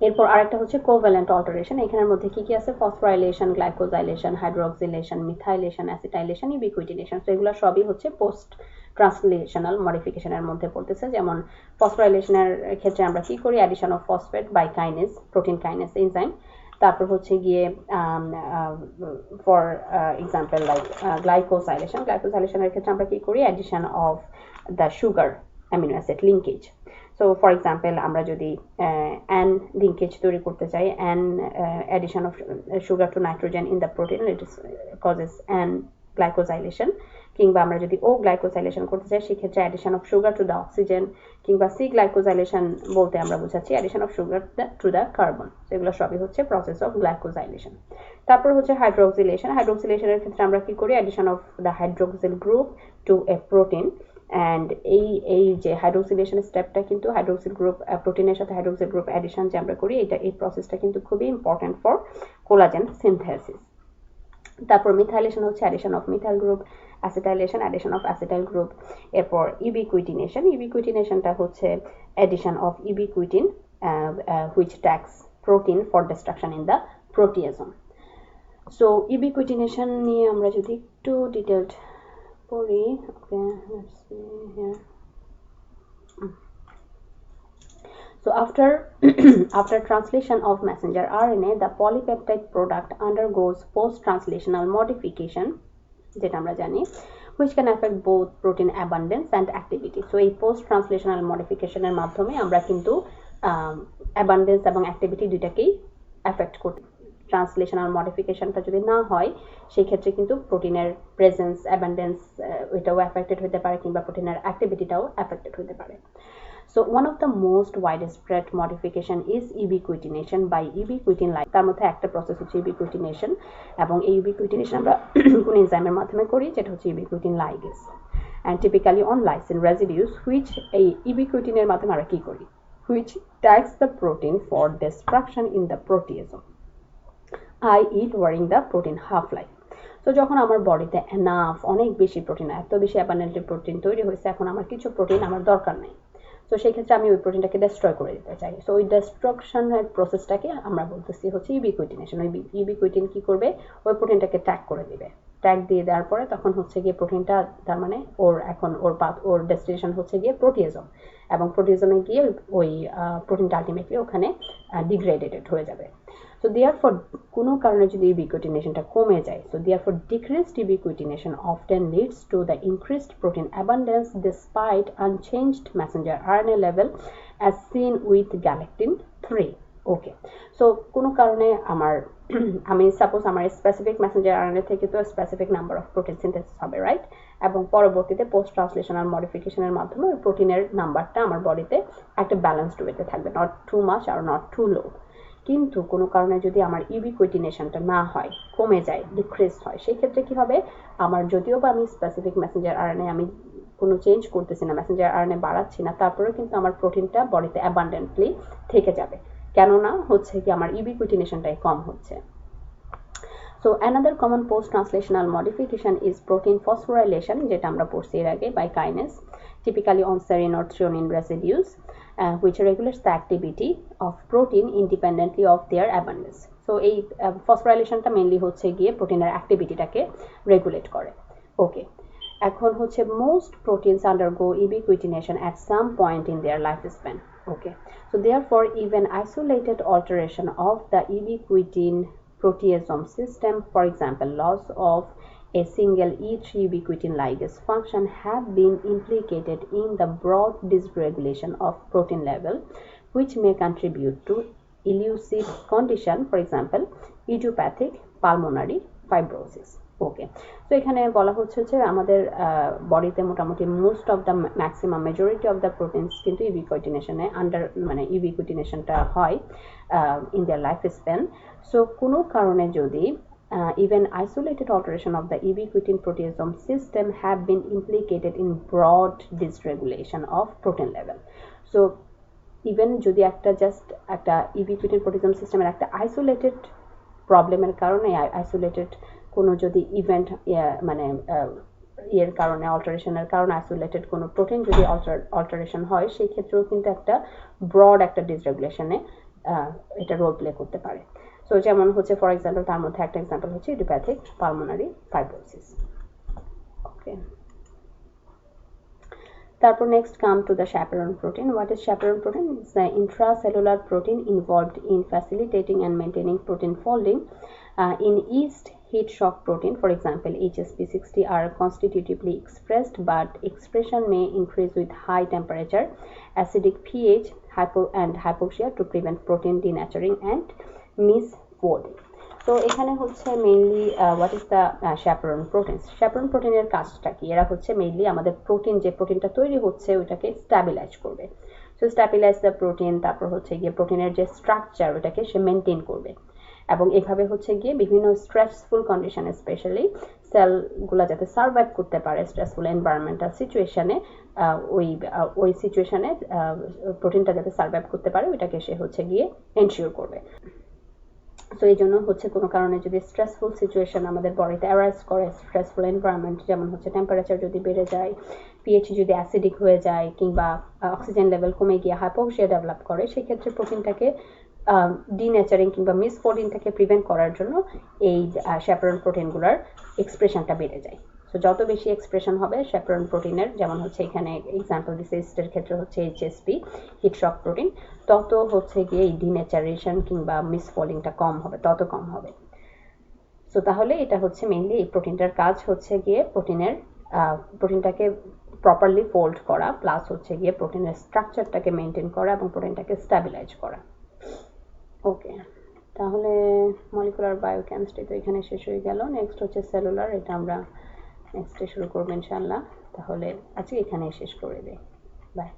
এরপর আরেকটা হচ্ছে কোভ্যালেন্ট অল্টারেশন। এখানের মধ্যে কি কি আছে? Phosphorylation, glycosylation, hydroxylation, methylation, acetylation, ubiquitination. তো এগুলো সবই হচ্ছে পোস্ট ট্রান্সলেশনাল মডিফিকেশনের মধ্যে পড়তেছে। যেমন ফসফোরাইলেশনের ক্ষেত্রে আমরা কি করি? Addition of phosphate by kinase, protein kinase enzyme. তারপর হচ্ছে গিয়ে ফর এক্সাম্পল লাইক গ্লাইকোজাইলেশনের ক্ষেত্রে আমরা কি করি? Addition of the sugar amino acid linkage. So for example আমরা যদি অ্যান লিঙ্কেজ তৈরি করতে চাই, an addition of sugar to nitrogen in the protein, it is causes N glycosylation. কিংবা আমরা যদি ও গ্লাইকোজাইলেশন করতে চাই, সেক্ষেত্রে addition of sugar to the oxygen, কিংবা সি গ্লাইকোজাইলেশন বলতে আমরা বোঝাচ্ছি addition of sugar to the carbon. এগুলো সবই হচ্ছে প্রসেস অফ গ্লাইকোজাইলেশন। তারপর হচ্ছে হাইড্রোক্সিলেশনের ক্ষেত্রে আমরা কি করি? Addition of the hydroxyl group to a protein. And এই যে হাইড্রোক্সিলেশন স্টেপটা কিন্তু হাইড্রোক্সিল গ্রুপ, প্রোটিনের সাথে হাইড্রোক্সিল গ্রুপ অ্যাডিশন যে আমরা করি, এই প্রসেসটা কিন্তু খুবই ইম্পর্টেন্ট ফর কোলাজেন সিনথেসিস। তারপর মিথাইলেশন হচ্ছে addition of methyl group, acetylation addition of acetyl group. এরপর ইউবিকুইটিনেশনটা হচ্ছে addition of ubiquitin which tags protein for destruction in the proteasome. So ubiquitination নিয়ে আমরা যদি একটু ডিটেলড পড়ি, ওকে, let's see here. So after translation of messenger RNA, the polypeptide product undergoes post-translational modification, যেটা আমরা জানি, which can affect both protein abundance and activity. So এই post-translational modification এর মাধ্যমে আমরা কিন্তু abundance এবং activity দুইটাকেই affect করতে। ট্রান্সলেশনাল মডিফিকেশনটা যদি না হয়, সেই ক্ষেত্রে কিন্তু প্রোটিনের প্রেজেন্স, অ্যাবান্ডেন্স এটাও অ্যাফেক্টেড হতে পারে, কিংবা প্রোটিনের অ্যাক্টিভিটিটাও অ্যাফেক্টেড হতে পারে। So one of the most widespread modification is ubiquitination by ubiquitin like. তার মধ্যে একটা প্রসেস হচ্ছে ইউবিকুইটিনেশন, এবং এই ইউবিকুইটিনেশন আমরা কোন এনজাইমের মাধ্যমে করি? যেটা হচ্ছে ubiquitin ligase, and typically on lysine residues, which এই ইউবিকুইটিনের মাধ্যমে আমরা কি করি? Which tags the protein for destruction in the proteasome, i.e. during the protein half-life. তো যখন আমার বডিতে অনেক বেশি প্রোটিন, এত বেশি অ্যাবান্ডেন্টলি প্রোটিন তৈরি হয়েছে, এখন আমার কিছু প্রোটিন আমার দরকার নেই, তো সেই ক্ষেত্রে আমি ওই প্রোটিনটাকে ডেস্ট্রয় করে দিতে চাই। সো ওই ডেস্ট্রাকশনের প্রসেসটাকে আমরা বলতেছি হচ্ছে ইউবিকুইটিনেশন। ওই ইউবিকুইটিন কি করবে? ওই প্রোটিনটাকে ট্যাগ করে দিবে। ট্যাগ দিয়ে দেওয়ার পরে তখন হচ্ছে গিয়ে প্রোটিনটা তার মানে ওর ডেস্টিনেশন হচ্ছে গিয়ে প্রোটিয়েজম, এবং প্রোটিয়েজমে গিয়ে ওই প্রোটিনটা আলটিমেটলি ওখানে ডিগ্রেডেড হয়ে যাবে। So therefore কোনো কারণে যদি ubiquitination কমে যায়, so therefore decreased ubiquitination often leads to the increased protein abundance despite unchanged messenger RNA level as seen with galactin 3. Okay, so কোনো কারণে আমি সাপোজ আমার স্পেসিফিক মেসেঞ্জার আরএনএ থেকে তো specific number of protein synthesis হবে, right, এবং পরবর্তীতে post translational মডিফিকেশনের মাধ্যমে ওই প্রোটিনের নাম্বারটা আমার বডিতে একটা ব্যালেন্সড ওয়েতে থাকবে, নট টু মাচ আর নট টু লো। কিন্তু কোনো কারণে যদি আমার ইউবিকুইটিনেশনটা না হয়, কমে যায়, ডিক্রিজ হয়, সেই ক্ষেত্রে কি হবে, আমার যদিও বা আমি স্পেসিফিক মেসেঞ্জার আরএনএ আমি কোনো চেঞ্জ করতেছি না, মেসেঞ্জার আরএনএ বাড়াচ্ছি না, তারপরেও কিন্তু আমার প্রোটিনটা বডিতে অ্যাবান্ডেন্টলি থেকে যাবে, কেননা হচ্ছে কি আমার ইউবিকুইটিনেশনটাই কম হচ্ছে। So another common post-translational modification is protein phosphorylation, যেটা আমরা পড়ছি এর আগে, by kinase, typically on serine or threonine residues, which regulates the activity of protein independently of their abundance. So এই phosphorylation-টা মেইনলি হচ্ছে গিয়ে প্রোটিনের অ্যাক্টিভিটিটাকে রেগুলেট করে। ওকে, এখন হচ্ছে most proteins undergo ubiquitination at some point in their lifespan. Okay, so therefore even isolated alteration of the ubiquitin proteasome system, for example loss of a single E3 ubiquitin ligase function, have been implicated in the broad dysregulation of protein level, which may contribute to elusive condition, for example idiopathic pulmonary fibrosis. ওকে, তো এখানে বলা হচ্ছে যে আমাদের বডিতে মোটামুটি most of the maximum majority of the proteins কিন্তু ইউবিকুইটিনেশনে মানে ইউবিকুইটিনেশনটা হয় in their life span. So কোনো কারণে যদি even isolated alteration of the ubiquitin proteasome system have been implicated in broad dysregulation of protein level. So even যদি একটা ubiquitin proteasome সিস্টেমের একটা আইসোলেটেড প্রবলেমের কারণে, আইসোলেটেড কোনো যদি ইভেন্ট মানে এর কারণে, অল্টারেশনের কারণে আইসোলেটেড কোনো প্রোটিন যদি অল্টারেশন হয়, সেই ক্ষেত্রেও কিন্তু একটা ব্রড একটা ডিসরেগুলেশনে এটা রোল প্লে করতে পারে। সো যেমন হচ্ছে ফর এক্সাম্পল, তার মধ্যে একটা এক্সাম্পল হচ্ছে ইডিওপ্যাথিক পালমোনারি ফাইব্রোসিস। ওকে, তারপর next come to the chaperone protein. What is chaperone protein? It's the intracellular protein involved in facilitating and maintaining protein folding. In yeast, heat shock protein, for example HSP60, are constitutively expressed, but expression may increase with high temperature, acidic pH, and hypoxia to prevent protein denaturing and misfolding. তো এখানে হচ্ছে mainly what is the chaperone proteins. chaperone প্রোটিনের কাজটা কি? এরা হচ্ছে mainly আমাদের protein, যে প্রোটিনটা তৈরি হচ্ছে ওইটাকে স্ট্যাবিলাইজ করবে। সো স্ট্যাবিলাইজ দ্য প্রোটিন, তারপর হচ্ছে গিয়ে প্রোটিনের যে স্ট্রাকচার ওইটাকে সে মেনটেন করবে, এবং এভাবে হচ্ছে গিয়ে বিভিন্ন স্ট্রেসফুল কন্ডিশনে, স্পেশালি সেলগুলো যাতে সার্ভাইভ করতে পারে স্ট্রেসফুল এনভায়রনমেন্টাল সিচুয়েশনে, ওই সিচুয়েশনে প্রোটিনটা যাতে সার্ভাইভ করতে পারে ওইটাকে সে হচ্ছে গিয়ে এনশিওর করবে। সো এই জন্য হচ্ছে কোনো কারণে যদি স্ট্রেসফুল সিচুয়েশন আমাদের বডিতে অ্যারাইজ করে, স্ট্রেসফুল এনভায়রনমেন্ট, যেমন হচ্ছে টেম্পারেচার যদি বেড়ে যায়, পিএইচ যদি অ্যাসিডিক হয়ে যায়, কিংবা অক্সিজেন লেভেল কমে গিয়ে হাইপোক্সিয়া ডেভেলপ করে, সেই ক্ষেত্রে প্রোটিনটাকে ডিনেচারিং কিংবা মিসফোল্ডিংটাকে প্রিভেন্ট করার জন্য এই chaperone প্রোটিনগুলোর এক্সপ্রেশনটা বেড়ে যায়। সো যত বেশি এক্সপ্রেশন হবে chaperone প্রোটিনের, যেমন হচ্ছে এখানে এক্সাম্পল দিছে ইস্টের ক্ষেত্রে হচ্ছে HSP হিট শক প্রোটিন, তত হচ্ছে গিয়ে এই ডিনেচারেশন কিংবা মিসফোল্ডিংটা কম হবে, তত কম হবে। সো তাহলে এটা হচ্ছে মেইনলি এই প্রোটিনটার কাজ হচ্ছে গিয়ে প্রোটিনটাকে প্রপারলি ফোল্ড করা, প্লাস হচ্ছে গিয়ে প্রোটিনের স্ট্রাকচারটাকে মেনটেন করা এবং প্রোটিনটাকে স্ট্যাবিলাইজ করা। ওকে, তাহলে মলিকুলার বায়োকেমিস্ট্রি তো এখানে শেষ হয়ে গেল। নেক্সট হচ্ছে সেলুলার, এটা আমরা নেক্সটে শুরু করবো ইনশাআল্লাহ। তাহলে আজকে এখানে শেষ করে দিই, বাই।